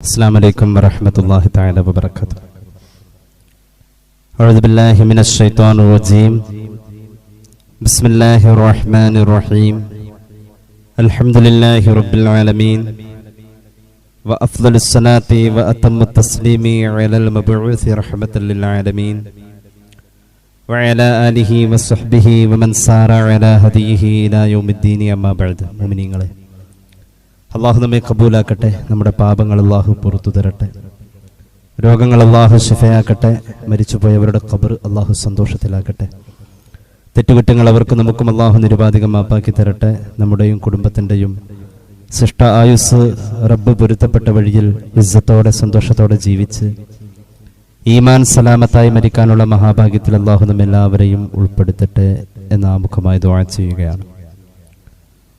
السلام عليكم ورحمة الله تعالى وبركاته. أعوذ بالله من الشيطان الرجيم. بسم الله الرحمن الرحيم. الحمد لله رب العالمين وأفضل الصلاة وأتم التسليم على المبعوث رحمة للعالمين وعلى آله وصحبه ومن سار على هديه إلى يوم الدين. أما بعد. മുഅ്മിനീങ്ങളെ, അള്ളാഹു നമ്മെ കബൂലാക്കട്ടെ. നമ്മുടെ പാപങ്ങൾ അള്ളാഹു പുറത്തു തരട്ടെ. രോഗങ്ങൾ അള്ളാഹു ശിഫയാക്കട്ടെ. മരിച്ചുപോയവരുടെ ഖബർ അള്ളാഹു സന്തോഷത്തിലാക്കട്ടെ. തെറ്റുകുറ്റങ്ങൾ അവർക്ക് നമുക്കും അള്ളാഹു നിരുപാധികം മാപ്പാക്കി തരട്ടെ. നമ്മുടെയും കുടുംബത്തിൻ്റെയും ശിഷ്ട ആയുസ് റബ്ബ് പൊരുത്തപ്പെട്ട വഴിയിൽ ഇസ്സത്തോടെ സന്തോഷത്തോടെ ജീവിച്ച് ഈമാൻ സലാമത്തായി മരിക്കാനുള്ള മഹാഭാഗ്യത്തിൽ അള്ളാഹു നമ്മെല്ലാവരെയും ഉൾപ്പെടുത്തട്ടെ എന്ന് ആമുഖമായി ദുആ ചെയ്യുകയാണ്.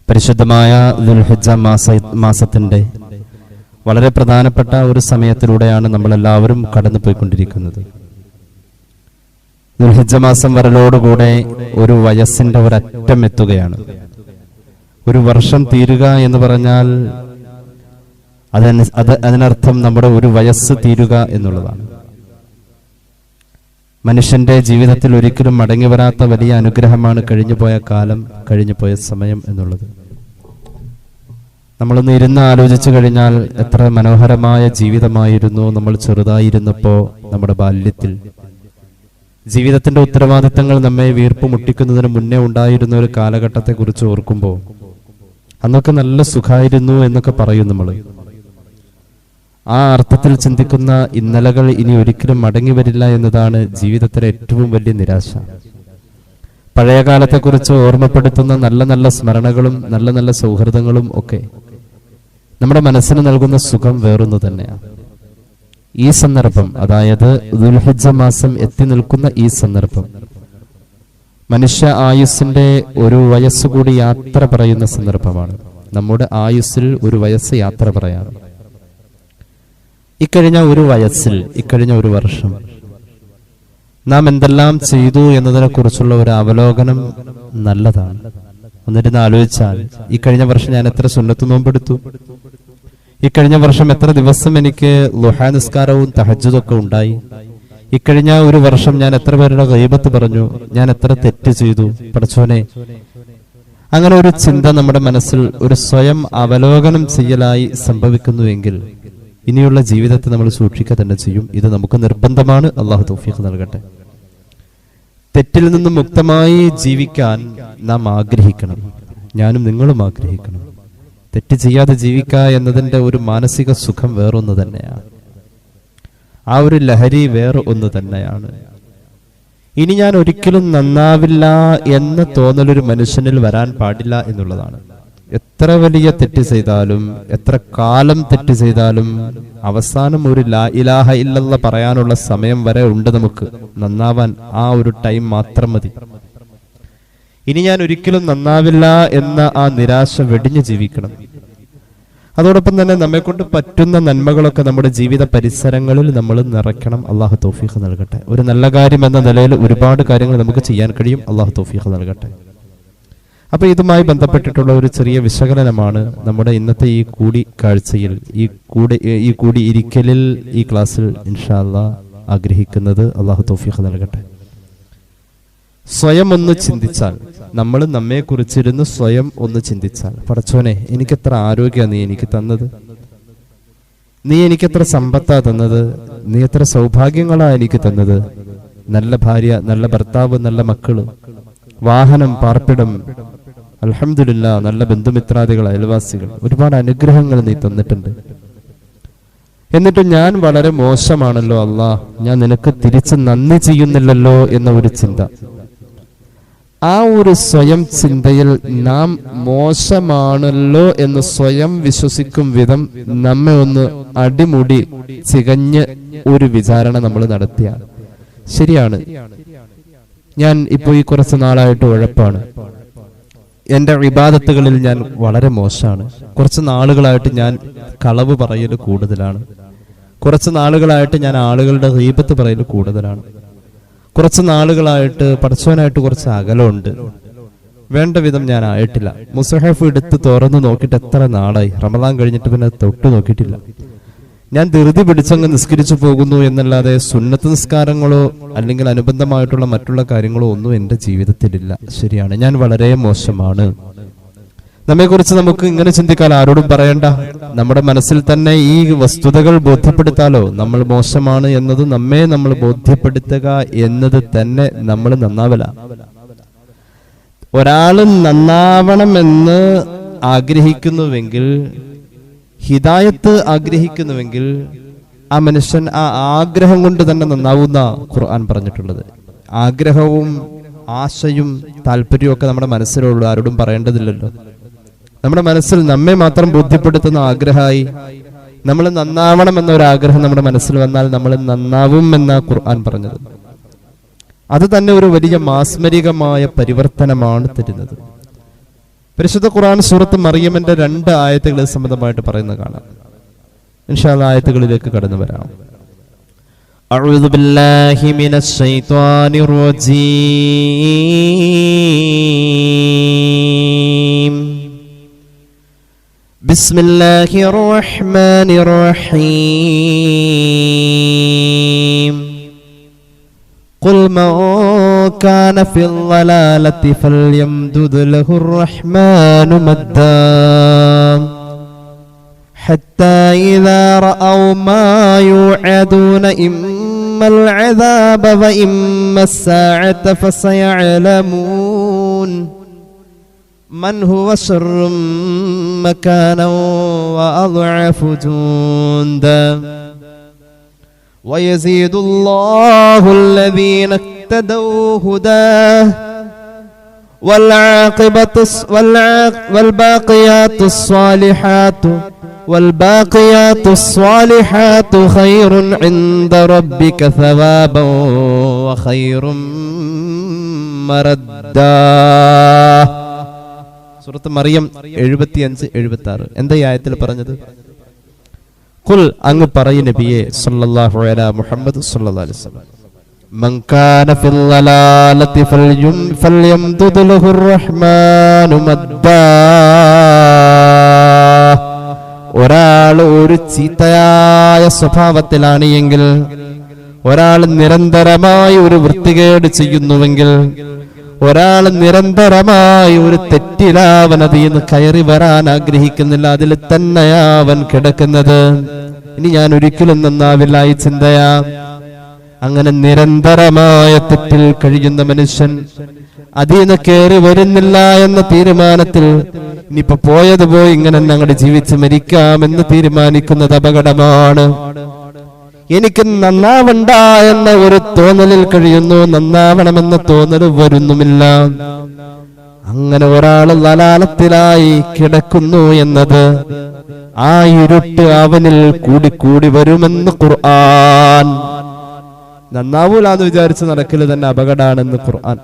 പരിശുദ്ധമായ ദുൽഹിജ്ജ മാസത്തിന്റെ വളരെ പ്രധാനപ്പെട്ട ഒരു സമയത്തിലൂടെയാണ് നമ്മളെല്ലാവരും കടന്നു പോയിക്കൊണ്ടിരിക്കുന്നത്. ദുൽഹിജ്ജ മാസം വരലോടുകൂടെ ഒരു വയസ്സിന്റെ ഒരറ്റം എത്തുകയാണ്. ഒരു വർഷം തീരുക എന്ന് പറഞ്ഞാൽ അതിനർത്ഥം നമ്മുടെ ഒരു വയസ്സ് തീരുക എന്നുള്ളതാണ്. മനുഷ്യന്റെ ജീവിതത്തിൽ ഒരിക്കലും മടങ്ങി വരാത്ത വലിയ അനുഗ്രഹമാണ് കഴിഞ്ഞുപോയ കാലം, കഴിഞ്ഞുപോയ സമയം എന്നുള്ളത്. നമ്മളൊന്ന് ഇരുന്ന് ആലോചിച്ചു കഴിഞ്ഞാൽ എത്ര മനോഹരമായ ജീവിതമായിരുന്നു നമ്മൾ ചെറുതായിരുന്നപ്പോ. നമ്മുടെ ബാല്യത്തിൽ ജീവിതത്തിന്റെ ഉത്തരവാദിത്തങ്ങൾ നമ്മെ വീർപ്പ് മുട്ടിക്കുന്നതിന് മുന്നേ ഉണ്ടായിരുന്ന ഒരു കാലഘട്ടത്തെ കുറിച്ച് ഓർക്കുമ്പോൾ അന്നൊക്കെ നല്ല സുഖമായിരുന്നു എന്നൊക്കെ പറയും നമ്മൾ. ആ അർത്ഥത്തിൽ ചിന്തിക്കുന്ന ഇന്നലകൾ ഇനി ഒരിക്കലും മടങ്ങി വരില്ല എന്നതാണ് ജീവിതത്തിലെ ഏറ്റവും വലിയ നിരാശ. പഴയ കാലത്തെക്കുറിച്ച് ഓർമ്മപ്പെടുത്തുന്ന നല്ല നല്ല സ്മരണകളും നല്ല നല്ല സൗഹൃദങ്ങളും ഒക്കെ നമ്മുടെ മനസ്സിന് നൽകുന്ന സുഖം വേറൊന്നു തന്നെയാണ്. ഈ സന്ദർഭം, അതായത് ദുൽഹിജ്ജ മാസം എത്തി നിൽക്കുന്ന ഈ സന്ദർഭം മനുഷ്യ ആയുസ്സിന്റെ ഒരു വയസ്സുകൂടി യാത്ര പറയുന്ന സന്ദർഭമാണ്. നമ്മുടെ ആയുസ്സിൽ ഒരു വയസ്സ് യാത്ര പറയാറ്. ഇക്കഴിഞ്ഞ ഒരു വയസ്സിൽ, ഇക്കഴിഞ്ഞ ഒരു വർഷം നാം എന്തെല്ലാം ചെയ്തു എന്നതിനെ കുറിച്ചുള്ള ഒരു അവലോകനം നല്ലതാണ്. ഒന്നിരുന്ന് ആലോചിച്ചാൽ, ഇക്കഴിഞ്ഞ വർഷം ഞാൻ എത്ര സുന്നത്ത് നോമ്പെടുത്തു, ഇക്കഴിഞ്ഞ വർഷം എത്ര ദിവസം എനിക്ക് ളുഹാ നിസ്കാരവും തഹജ്ജുദൊക്കെ ഉണ്ടായി, ഇക്കഴിഞ്ഞ ഒരു വർഷം ഞാൻ എത്ര പേരുടെ ഗൈബത്ത് പറഞ്ഞു, ഞാൻ എത്ര തെറ്റ് ചെയ്തു, പടച്ചോനെ. അങ്ങനെ ഒരു ചിന്ത നമ്മുടെ മനസ്സിൽ ഒരു സ്വയം അവലോകനം ചെയ്യലായി സംഭവിക്കുന്നുവെങ്കിൽ ഇനിയുള്ള ജീവിതത്തെ നമ്മൾ സൂക്ഷിക്കുക തന്നെ ചെയ്യും. ഇത് നമുക്ക് നിർബന്ധമാണ്. അള്ളാഹു തൗഫീഖ് നൽകട്ടെ. തെറ്റിൽ നിന്നും മുക്തമായി ജീവിക്കാൻ നാം ആഗ്രഹിക്കണം. ഞാനും നിങ്ങളും ആഗ്രഹിക്കണം. തെറ്റ് ചെയ്യാതെ ജീവിക്കുക എന്നതിന്റെ ഒരു മാനസിക സുഖം വേറൊന്നു തന്നെയാണ്. ആ ഒരു ലഹരി വേറെ ഒന്ന് തന്നെയാണ്. ഇനി ഞാൻ ഒരിക്കലും നന്നാവില്ല എന്ന തോന്നലൊരു മനുഷ്യനിൽ വരാൻ പാടില്ല എന്നുള്ളതാണ്. എത്ര വലിയ തെറ്റ് ചെയ്താലും, എത്ര കാലം തെറ്റ് ചെയ്താലും അവസാനം ഒരു ലാ ഇലാഹ ഇല്ലല്ലാഹ് പറയാനുള്ള സമയം വരെ ഉണ്ട് നമുക്ക് നന്നാവാൻ. ആ ഒരു ടൈം മാത്രം മതി. ഇനി ഞാൻ ഒരിക്കലും നന്നാവില്ല എന്ന ആ നിരാശ വെടിഞ്ഞു ജീവിക്കണം. അതോടൊപ്പം തന്നെ നമ്മെ കൊണ്ട് പറ്റുന്ന നന്മകളൊക്കെ നമ്മുടെ ജീവിത പരിസരങ്ങളിൽ നമ്മൾ നിറയ്ക്കണം. അള്ളാഹു തൗഫീഖ് നൽകട്ടെ. ഒരു നല്ല കാര്യം എന്ന നിലയിൽ ഒരുപാട് കാര്യങ്ങൾ നമുക്ക് ചെയ്യാൻ കഴിയും. അള്ളാഹു തൗഫീഖ് നൽകട്ടെ. അപ്പൊ ഇതുമായി ബന്ധപ്പെട്ടിട്ടുള്ള ഒരു ചെറിയ വിശകലനമാണ് നമ്മുടെ ഇന്നത്തെ ഈ കൂടിക്കാഴ്ചയിൽ, ഈ കൂടിയിരിക്കലിൽ, ഈ ക്ലാസ്സിൽ ഇൻഷാ അല്ലാഹ് ആഗ്രഹിക്കുന്നത്. അള്ളാഹു തൗഫീഖ് നൽകട്ടെ. സ്വയം ഒന്ന് ചിന്തിച്ചാൽ, നമ്മൾ നമ്മെ കുറിച്ചിരുന്ന് സ്വയം ഒന്ന് ചിന്തിച്ചാൽ, പടച്ചോനെ, എനിക്കെത്ര ആരോഗ്യമാണ് നീ എനിക്ക് തന്നത്, നീ എനിക്കെത്ര സമ്പത്താ തന്നത്, നീ എത്ര സൗഭാഗ്യങ്ങളാ എനിക്ക് തന്നത്, നല്ല ഭാര്യ, നല്ല ഭർത്താവ്, നല്ല മക്കള്, വാഹനം, പാർപ്പിടം, അൽഹംദുലില്ലാഹ്, നല്ല ബന്ധുമിത്രാദികൾ, അയൽവാസികൾ, ഒരുപാട് അനുഗ്രഹങ്ങൾ നീ തന്നിട്ടുണ്ട്. എന്നിട്ട് ഞാൻ വളരെ മോശമാണല്ലോ അല്ലാഹ്, ഞാൻ നിനക്ക് തിരിച്ച് നന്ദി ചെയ്യുന്നില്ലല്ലോ എന്ന ഒരു ചിന്ത. ആ ഒരു സ്വയം ചിന്തയിൽ നാം മോശമാണല്ലോ എന്ന് സ്വയം വിശ്വസിക്കും വിധം നമ്മെ ഒന്ന് അടിമുടി ചികഞ്ഞ് ഒരു വിചാരണ നമ്മൾ നടത്തിയ ശരിയാണ്. ഞാൻ ഇപ്പോൾ ഈ കുറച്ച് നാളായിട്ട് ഉഴപ്പാണ്, എന്റെ ഇബാദത്തുകളിൽ ഞാൻ വളരെ മോശമാണ്, കുറച്ച് നാളുകളായിട്ട് ഞാൻ കളവ് പറയൽ കൂടുതലാണ്, കുറച്ച് നാളുകളായിട്ട് ഞാൻ ആളുകളുടെ ഗീബത്ത് പറയൽ കൂടുതലാണ്, കുറച്ച് നാളുകളായിട്ട് പടച്ചവനായിട്ട് കുറച്ച് അകലമുണ്ട്, വേണ്ട വിധം ഞാൻ ആയിട്ടില്ല, മുസഹഫ് എടുത്ത് തുറന്നു നോക്കിയിട്ട് എത്ര നാളായി, റമദാൻ കഴിഞ്ഞിട്ട് പിന്നെ തൊട്ട് നോക്കിയിട്ടില്ല, ഞാൻ ധൃതി പിടിച്ചങ്ങ് നിസ്കരിച്ചു പോകുന്നു എന്നല്ലാതെ സുന്നത്ത് നിസ്കാരങ്ങളോ അല്ലെങ്കിൽ അനുബന്ധമായിട്ടുള്ള മറ്റുള്ള കാര്യങ്ങളോ ഒന്നും എൻ്റെ ജീവിതത്തിലില്ല. ശരിയാണ്, ഞാൻ വളരെ മോശമാണ്. നമ്മെക്കുറിച്ച് നമുക്ക് ഇങ്ങനെ ചിന്തിക്കാൻ ആരോടും പറയണ്ട. നമ്മുടെ മനസ്സിൽ തന്നെ ഈ വസ്തുതകൾ ബോധ്യപ്പെടുത്താലോ. നമ്മൾ മോശമാണ് എന്നത് നമ്മൾ ബോധ്യപ്പെടുത്തുക എന്നത് തന്നെ നമ്മൾ നന്നാവല. ഒരാള് നന്നാവണമെന്ന് ആഗ്രഹിക്കുന്നുവെങ്കിൽ, ഹിദായത്ത് ആഗ്രഹിക്കുന്നുവെങ്കിൽ, ആ മനുഷ്യൻ ആ ആഗ്രഹം കൊണ്ട് തന്നെ നന്നാവുന്ന ഖുർആൻ പറഞ്ഞിട്ടുള്ളത്. ആഗ്രഹവും ആശയും താല്പര്യവും ഒക്കെ നമ്മുടെ മനസ്സിലുള്ളൂ, ആരോടും പറയേണ്ടതില്ലല്ലോ. നമ്മുടെ മനസ്സിൽ നമ്മെ മാത്രം ബോധ്യപ്പെടുത്തുന്ന ആഗ്രഹമായി നമ്മൾ നന്നാവണം എന്നൊരാഗ്രഹം നമ്മുടെ മനസ്സിൽ വന്നാൽ നമ്മൾ നന്നാവും എന്ന ഖുർആൻ പറഞ്ഞത്. അത് തന്നെ ഒരു വലിയ മാസ്മരികമായ പരിവർത്തനമാണ് തരുന്നത്. പരിശുദ്ധ ഖുർആൻ സൂറത്ത് മറിയമിന്റെ 2 ആയത്തുകൾ സംബന്ധമായിട്ട് പറയുന്നത് കാണാം. ഇൻഷാ അല്ലാഹ് ആയത്തുകളിലേക്ക് കടന്നു വരാം. അഊദു ബില്ലാഹി മിനശ് ശൈത്വാനിർ റജീം. ബിസ്മില്ലാഹിർ റഹ്മാനിർ റഹീം. قل من كان في الضلالة فليمدد له الرحمن مدا حتى إذا رأوا ما يوعدون إما العذاب وإما الساعة فسيعلمون من هو شر مكانا وأضعف جندا ويزيد الله الذين اهتدوا هداه والباقيات الصالحات خير عند ربك ثوابا وخير مردا. സൂറത്ത് മറിയം 75-76. എന്താ ഈ ആയത്തിൽ പറഞ്ഞത്? ഖുൽ, അങ്ങ് പറയൂ നബിയേ സല്ലല്ലാഹു അലാ മുഹമ്മദ് സല്ലല്ലാഹു അലൈഹി വസല്ലം, മൻ കാന ഫിൽ ളലാലതി ഫൽയംദുദ് ലഹുർ റഹ്മാനു മദ്ദാ. ഒരാൾ ഒരു ചീത്തയായ സ്വഭാവത്തിലാണ് എങ്കിൽ, ഒരാൾ നിരന്തരമായി ഒരു വൃത്തികേട് ചെയ്യുന്നുവെങ്കിൽ, ഒരാൾ നിരന്തരമായി ഒരു തെറ്റിലാവൻ അതിൽ നിന്ന് കയറി വരാൻ ആഗ്രഹിക്കുന്നില്ല, അതിൽ തന്നെയാവൻ കിടക്കുന്നത്. ഇനി ഞാൻ ഒരിക്കലും നന്നാവില്ല ഈ ചിന്തയാ. അങ്ങനെ നിരന്തരമായ തെറ്റിൽ കഴിയുന്ന മനുഷ്യൻ അതിൽ നിന്ന് കയറി വരുന്നില്ല എന്ന തീരുമാനത്തിൽ ഇനിയിപ്പോ പോയത് പോയി ഇങ്ങനെ ഞങ്ങളുടെ ജീവിച്ച് മരിക്കാമെന്ന് തീരുമാനിക്കുന്നത് അപകടമാണ്. എനിക്ക് നന്നാവണ്ട എന്ന ഒരു തോന്നലിൽ കഴിയുന്നു, നന്നാവണമെന്ന തോന്നൽ വരുന്നുമില്ല. അങ്ങനെ ഒരാൾ ലലാലത്തിലായി കിടക്കുന്നു എന്നത് ആ ഇരുട്ട് അവനിൽ കൂടി വരുമെന്ന് ഖുർആൻ. നന്നാവൂലാന്ന് വിചാരിച്ച് നടക്കല് തന്നെ അപകടമാണെന്ന് ഖുർആൻ.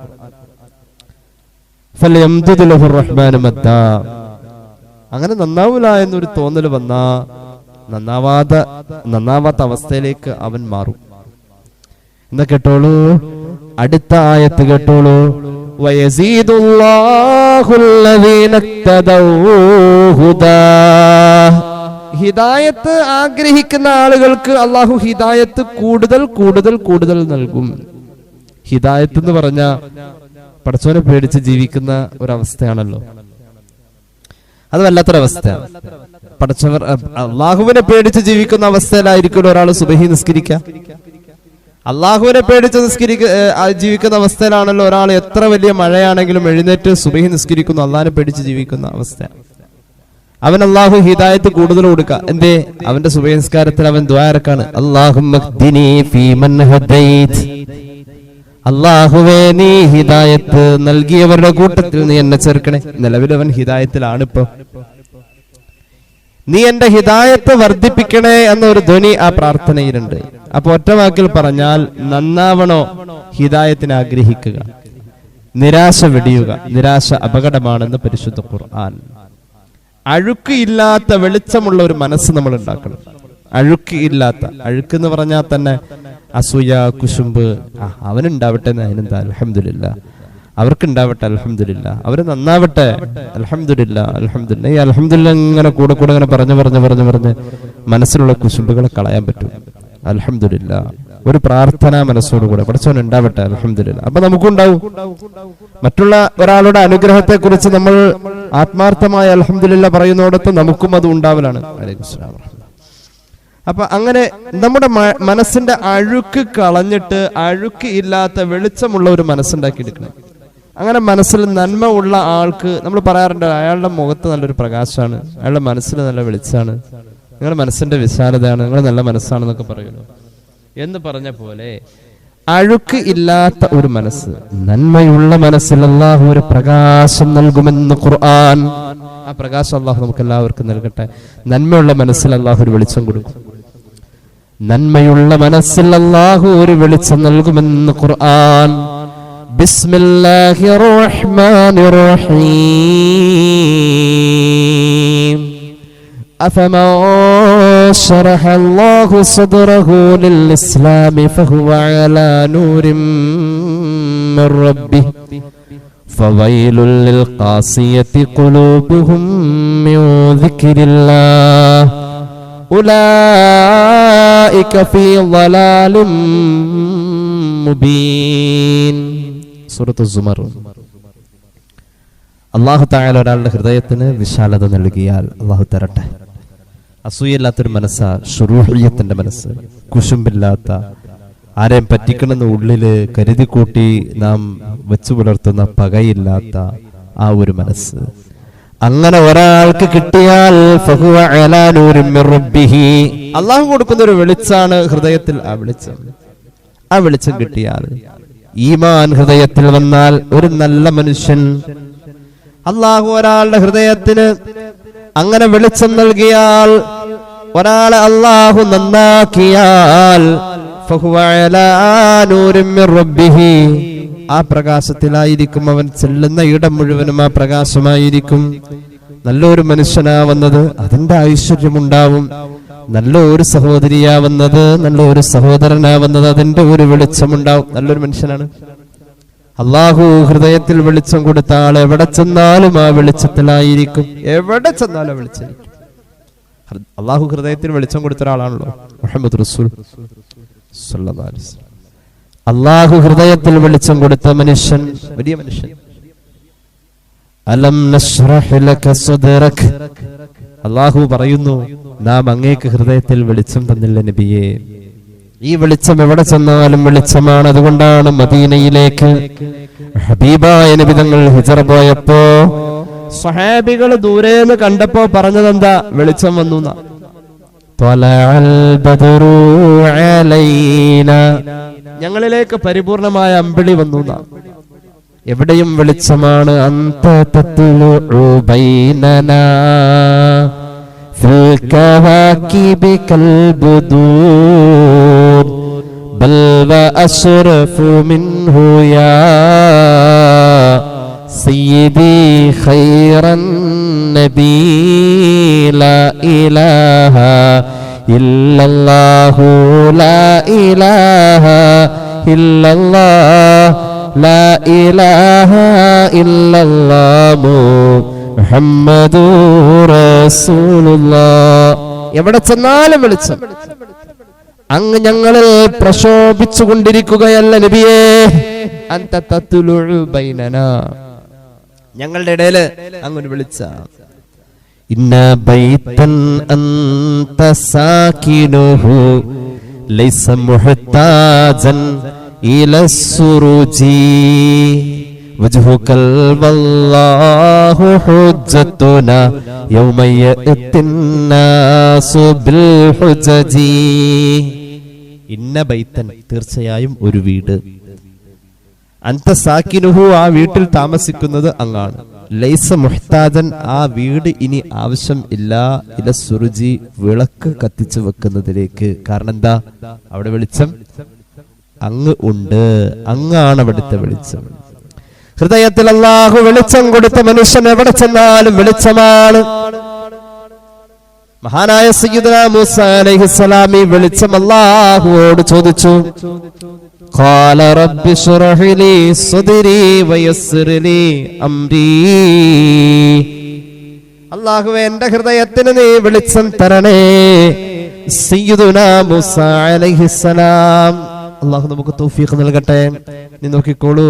ഫൽയംദുദ് ലഹുർ റഹ്മാനു മദ്ദാ. അങ്ങനെ നന്നാവൂല എന്നൊരു തോന്നൽ വന്നാ നന്നാവാത്ത അവസ്ഥയിലേക്ക് അവൻ മാറും. എന്നാ കേട്ടോളൂ, അടുത്ത ആയത്ത് കേട്ടോളൂ. ഹിദായത്ത് ആഗ്രഹിക്കുന്ന ആളുകൾക്ക് അള്ളാഹു ഹിദായത്ത് കൂടുതൽ കൂടുതൽ കൂടുതൽ നൽകും. ഹിദായത്ത് എന്ന് പറഞ്ഞ പടച്ചോനെ പേടിച്ച് ജീവിക്കുന്ന ഒരവസ്ഥയാണല്ലോ. അത് വല്ലാത്തൊരവസ്ഥയാണ്. പടച്ചവർ അള്ളാഹുവിനെ പേടിച്ച് ജീവിക്കുന്ന അവസ്ഥയിലായിരിക്കും ഒരാൾ സുബഹി നിസ്കരിക്കുക. അള്ളാഹുവിനെ പേടിച്ച് ജീവിക്കുന്ന അവസ്ഥയിലാണല്ലോ ഒരാൾ എത്ര വലിയ മഴയാണെങ്കിലും എഴുന്നേറ്റ് സുബഹി നിസ്കരിക്കുന്നു. അള്ളാഹിനെ പേടിച്ച് ജീവിക്കുന്ന അവസ്ഥയാണ്. അവൻ അള്ളാഹു ഹിദായത്ത് കൂടുതൽ കൊടുക്കുക. എന്തേ? അവന്റെ സുബഹി നിസ്കാരത്തിൽ അവൻ ദുആ ഇറക്കാണ്, അല്ലാഹുമ്മഹ്ദിനി ഫീമൻ ഹദൈത്. അള്ളാഹുവേ, നീ ഹിദായത്ത് നൽകിയവരുടെ കൂട്ടത്തിൽ നീ എന്നെ ചേർക്കണേ. നിലവിൽ അവൻ ഹിദായത്തിലാണ്. ഇപ്പൊ നീ എന്റെ ഹിദായത്ത് വർദ്ധിപ്പിക്കണേ എന്നൊരു ധ്വനി ആ പ്രാർത്ഥനയിലുണ്ട്. അപ്പൊ ഒറ്റ വാക്കിൽ പറഞ്ഞാൽ, നന്നാവണോ? ഹിദായത്തിന് ആഗ്രഹിക്കുക, നിരാശ വെടിയുക. നിരാശ അപകടമാണെന്ന് പരിശുദ്ധ ഖുർആൻ. അഴുക്ക് ഇല്ലാത്ത വെളിച്ചമുള്ള ഒരു മനസ്സ് നമ്മൾ ഉണ്ടാക്കണം. അഴുക്ക് ഇല്ലാത്ത, അഴുക്ക് എന്ന് പറഞ്ഞാൽ തന്നെ അസൂയ, കുശുമ്പ്, അവനുണ്ടാവട്ടെ അതിനെന്താ, അൽഹംദുലില്ലാ, അവർക്കുണ്ടാവട്ടെ, അൽഹംദുലില്ലാ, അവര് നന്നാവട്ടെ, അൽഹംദുലില്ലാ, അൽഹംദുലില്ലാ. ഈ അൽഹംദുലില്ലാ ഇങ്ങനെ കൂടെ ഇങ്ങനെ പറഞ്ഞു മനസ്സിലുള്ള കുശുമ്പുകളെ കളയാൻ പറ്റും. അൽഹംദുലില്ലാഹ്. ഒരു പ്രാർത്ഥനാ മനസ്സോടുകൂടെ പഠിച്ചവൻ ഉണ്ടാവട്ടെ. അൽഹംദുലില്ലാഹ്. അപ്പൊ നമുക്കുണ്ടാവും. മറ്റുള്ള ഒരാളുടെ അനുഗ്രഹത്തെ കുറിച്ച് നമ്മൾ ആത്മാർത്ഥമായ അൽഹംദുലില്ലാഹ് പറയുന്നോടത്ത് നമുക്കും അത് ഉണ്ടാവലാണ്. അപ്പൊ അങ്ങനെ നമ്മുടെ മനസ്സിന്റെ അഴുക്ക് കളഞ്ഞിട്ട് അഴുക്ക് ഇല്ലാത്ത വെളിച്ചമുള്ള ഒരു മനസ്സുണ്ടാക്കിയെടുക്കണം. അങ്ങനെ മനസ്സിൽ നന്മ ഉള്ള ആൾക്ക് നമ്മൾ പറയാറുണ്ട്, അയാളുടെ മുഖത്ത് നല്ലൊരു പ്രകാശമാണ്, അയാളുടെ മനസ്സിൽ നല്ല വെളിച്ചാണ്, നിങ്ങളുടെ മനസ്സിന്റെ വിശാലതയാണ്, നിങ്ങൾ നല്ല മനസ്സാണെന്നൊക്കെ പറയുന്നു എന്ന് പറഞ്ഞ പോലെ അഴുക്ക് ഇല്ലാത്ത ഒരു മനസ്സ്, നന്മയുള്ള മനസ്സിൽ അല്ലാഹു ഒരു പ്രകാശം നൽകുമെന്ന് ഖുർആൻ. ആ പ്രകാശം അല്ലാഹു നമുക്ക് എല്ലാവർക്കും നൽകട്ടെ. നന്മയുള്ള മനസ്സിൽ അല്ലാഹു ഒരു വെളിച്ചം കൊടുക്കും. നന്മയുള്ള മനസ്സിൽ അല്ലാഹു ഒരു വെളിച്ചം നൽകുമെന്ന് ഖുർആൻ. ബിസ്മില്ലാഹിർ റഹ്മാനിർ റഹീം. أفمن شرح الله صدره للإسلام فهو على نور من ربه فويل للقاسية قلوبهم من ذكر الله أولئك في ضلال مبين. സൂറത്ത് സുമർ. അല്ലാഹു തആല ഒരാളുടെ ഹൃദയത്തിന് വിശാലത നൽകിയാൽ അല്ലാഹു തരട്ടെ. അസൂയയില്ലാത്തൊരു മനസ്സാ, ശുറൂഹിയത്തിന്റെ മനസ്സ്, കുശുമ്പില്ലാത്ത, ആരെയും പറ്റിക്കണമെന്ന് ഉള്ളില് കരുതി കൂട്ടി നാം വെച്ചു പുലർത്തുന്ന പകയില്ലാത്ത ആ ഒരു മനസ്സ്. അങ്ങനെ ഒരാൾക്ക് കിട്ടിയാൽ ഫഹുവ അലാ നൂരിൻ മിർ റബ്ബിഹി, അല്ലാഹു കൊടുക്കുന്ന ഒരു വെളിച്ചാണ് ഹൃദയത്തിൽ. ആ വെളിച്ചം കിട്ടിയാൽ, ഈമാൻ ഹൃദയത്തിൽ വന്നാൽ, ഒരു നല്ല മനുഷ്യൻ, അല്ലാഹു ഒരാളുടെ ഹൃദയത്തിന് അങ്ങനെ വെളിച്ചം നൽകിയാൽ, ഒരാളെ അല്ലാഹു നന്നാക്കിയാൽ, ഫഹുവ അലാ നൂരിൻ മിർ റബ്ബിഹി, ആ പ്രകാശത്തിലായിരിക്കും അവൻ ചെല്ലുന്ന ഇടം മുഴുവനും ആ പ്രകാശമായിരിക്കും. നല്ലൊരു മനുഷ്യനാവുന്നത് അതിന്റെ ഐശ്വര്യമുണ്ടാവും. നല്ലൊരു സഹോദരിയാവുന്നത്, നല്ലൊരു സഹോദരനാവുന്നത് അതിന്റെ ഒരു വെളിച്ചമുണ്ടാവും. നല്ലൊരു മനുഷ്യനാണ്. അല്ലാഹു ഹൃദയത്തിൽ വെളിച്ചം കൊടുത്ത ആൾ എവിടെ ചെന്നാലും ആ വെളിച്ചത്തിലായിരിക്കും. എവിടെ ചെന്നാലും വെളിച്ചമായിരിക്കും. അല്ലാഹു ഹൃദയത്തിൽ വെളിച്ചം കൊടുത്ത ഒരാളാണല്ലോ മുഹമ്മദ് റസൂൽ സല്ലല്ലാഹു അലൈഹി വസല്ലം. അല്ലാഹു ഹൃദയത്തിൽ വെളിച്ചം കൊടുത്ത മനുഷ്യൻ വലിയ മനുഷ്യൻ. അലം നശ്റഹ് ലക സദ്റക, അല്ലാഹു പറയുന്നു, നാം അങ്ങേക്ക് ഹൃദയത്തിൽ വെളിച്ചം തന്നില്ല നബിയേ. ഈ വെളിച്ചം എവിടെ ചെന്നാലും വെളിച്ചമാണ്. അതുകൊണ്ടാണ് മദീനയിലേക്ക് ഹബീബായ നബി തങ്ങൾ ഹിജ്റ പോയപ്പോ സ്വഹാബികൾ ദൂരേന്ന് കണ്ടപ്പോ പറഞ്ഞതെന്താ? വെളിച്ചം വന്നു. ഞങ്ങളിലേക്ക് പരിപൂർണമായ അമ്പിളി വന്നു. എവിടെയും വെളിച്ചമാണ്. അന്ത തത്ലുഉ ബൈനനാ ഫിൽ കവാകിബി കൽബുദൂർ ബൽ വഅശ്റഫു മിൻഹു യാ സയ്യിദി ഖൈറൻ നബി ലാ ഇലാഹ ഇല്ലല്ലാഹു ലാ ഇലാഹ ഇല്ലല്ലാഹ് ലാ ഇലാഹ ഇല്ലല്ലാഹു മുഹമ്മദുർ റസൂലുള്ളാഹ്. എവിടെ ചെന്നാലും വെളിച്ചം. അങ്ങ് ഞങ്ങളിൽ പ്രശോഭിച്ചു കൊണ്ടിരിക്കുകയല്ല നബിയേ. അന്ത തത്ലുഉ ബൈനനാ, ഞങ്ങളുടെ ഇടയിൽ അങ്ങ് വിളിച്ച. ഇന്ന ബൈതൻ അന്ത സാകിനുഹു ലൈസ മുഹ്താജൻ ഇലസ്സുറുജി വജ്ഹുകൽ വല്ലാഹു ഹുജ്ജത്തുനാ യൗമ യഅ്തിന്നാസു ബിൽ ഹുജജി. ഇന്ന ബൈതൻ, തീർച്ചയായും ഒരു വീട്, അന്ത സാകിനുഹു, ആ വീട്ടിൽ താമസിക്കുന്നത് അങ്ങാണ്. ലൈസ മുഹ്താജൻ, ആ വീട് ഇനി ആവശ്യം ഇല്ല. ഇല സുറുജി, വിളക്ക് കത്തിച്ചു വെക്കുന്നതിലേക്ക്. കാരണം എന്താ? അവിടെ വെളിച്ചം അങ്ങ് ഉണ്ട്. അങ്ങാണ് അവിടുത്തെ വെളിച്ചം. ഹൃദയത്തിൽ അല്ലാഹു വെളിച്ചം കൊടുത്ത മനുഷ്യൻ എവിടെ ചെന്നാലും വെളിച്ചമാണ്. മഹാനായ സയ്യിദുനാ മൂസ അലൈഹിസ്സലാം ഈ വെളിച്ചം അല്ലാഹുവോട് ചോദിച്ചു. ഖാല റബ്ബി ശ്റഹ് ലി സദ്രി വയസ്സിർ ലി അംരി. അല്ലാഹുവേ എന്റെ ഹൃദയത്തിന് നീ വെളിച്ചം തരണേ. സയ്യിദുനാ മൂസ അലൈഹിസ്സലാം. അല്ലാഹു നമുക്ക് തൗഫീഖ് നൽകട്ടെ. നീ നോക്കിക്കോളൂ,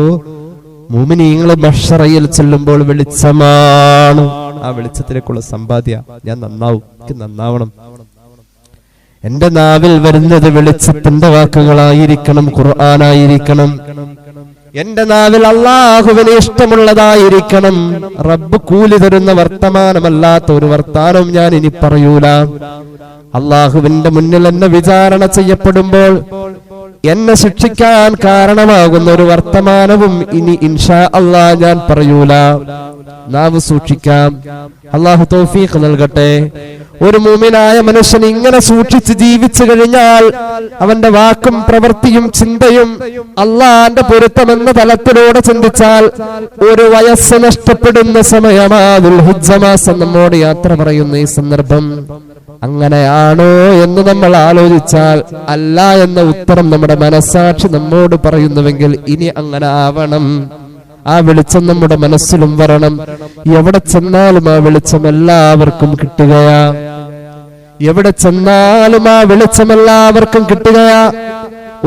മുഅ്മിനീങ്ങളെ മഹ്ശറയിൽ ചെല്ലുമ്പോൾ വെളിച്ചമാണ്. ആ വെളിച്ചത്തിലേക്കുള്ള സമ്പാദ്യ. ഞാൻ നന്നാവും, എനിക്ക് നന്നാവണം. എന്റെ നാവിൽ വരുന്നത് വെളിച്ചത്തിന്റെ വാക്കുകളായിരിക്കണം, ഖുർആനായിരിക്കണം. എന്റെ നാവിൽ അല്ലാഹുവിന് ഇഷ്ടമുള്ളതായിരിക്കണം. റബ്ബ് കൂലി തരുന്ന വർത്തമാനമല്ലാത്ത ഒരു വർത്താനം ഞാൻ ഇനി പറയൂല. അല്ലാഹുവിന്റെ മുന്നിൽ എന്നെ വിചാരണ ചെയ്യപ്പെടുമ്പോൾ എന്നെ ശിക്ഷിക്കാൻ കാരണമാകുന്ന ഒരു വർത്തമാനവും ഇനി ഇൻഷാ അല്ലാഹ് ഞാൻ പറയൂല. നാവ് സൂക്ഷിക്കാം. അല്ലാഹു തൗഫീഖ് നൽകട്ടെ. ഒരു മുഅ്മിനായ മനുഷ്യൻ ഇങ്ങനെ സൂക്ഷിച്ച് ജീവിച്ചു കഴിഞ്ഞാൽ അവന്റെ വാക്കും പ്രവൃത്തിയും ചിന്തയും അല്ലാഹുവിന്റെ പൊരുത്തമെന്ന തലത്തിലൂടെ ചിന്തിച്ചാൽ ഒരു വയസ്സ് നഷ്ടപ്പെടുന്ന സമയമാ ദുൽഹിജ്ജ മാസം നമ്മോട് യാത്ര പറയുന്ന ഈ സന്ദർഭം. അങ്ങനെയാണോ എന്ന് നമ്മൾ ആലോചിച്ചാൽ അല്ല എന്ന ഉത്തരം നമ്മുടെ മനസ്സാക്ഷി നമ്മോട് പറയുന്നുവെങ്കിൽ ഇനി അങ്ങനെ ആവണം. ആ വെളിച്ചം നമ്മുടെ മനസ്സിലും വരണം. എവിടെ ചെന്നാലും ആ വെളിച്ചം എല്ലാവർക്കും കിട്ടുകയാ. എവിടെ ചെന്നാലും ആ വെളിച്ചം എല്ലാവർക്കും കിട്ടുകയാ.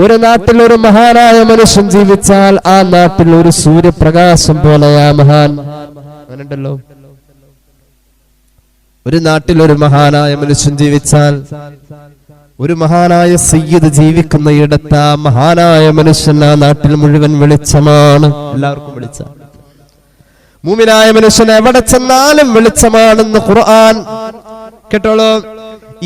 ഒരു നാട്ടിൽ ഒരു മഹാനായ മനുഷ്യൻ ജീവിച്ചാൽ ആ നാട്ടിൽ ഒരു സൂര്യപ്രകാശം പോലെയാ മഹാൻ. അങ്ങനെയുണ്ടല്ലോ, ഒരു നാട്ടിൽ ഒരു മഹാനായ മനുഷ്യൻ ജീവിച്ചാൽ, ഒരു മഹാനായ സയ്യിദ് ജീവിക്കുന്ന ഇടത്ത് ആ മഹാനായ മനുഷ്യൻ ആ നാട്ടിൽ മുഴുവൻ വെളിച്ചമാണ്. എല്ലാവർക്കും വെളിച്ചം. മുഅ്മിനായ മനുഷ്യൻ എവിടെ ചെന്നാലും വെളിച്ചമാണെന്ന് ഖുർആൻ. കേട്ടോളൂ,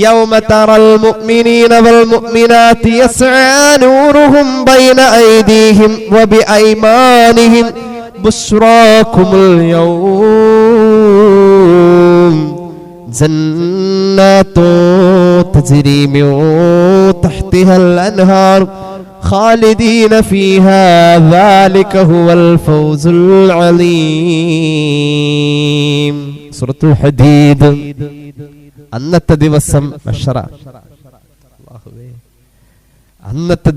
യൗമ തറൽ മുഅ്മിനീന വൽ മുഅ്മിനാതി യസ്ആ നൂറുഹും ബൈന ഐദീഹിം വബിഐമാനിഹിം ബുശ്റാകുമുൽ യൗം ജന്നാത്തു തജ്രി മിൻ തഹ്തിഹൽ അൻഹാർ ഖാലിദീന ഫീഹാ ദാലിക ഹുവൽ ഫൗസുൽ അലീം. സൂറത്തുൽ ഹദീദ്. അന്നത്തെ ദിവസം മഹ്ശറ. അന്നത്തെ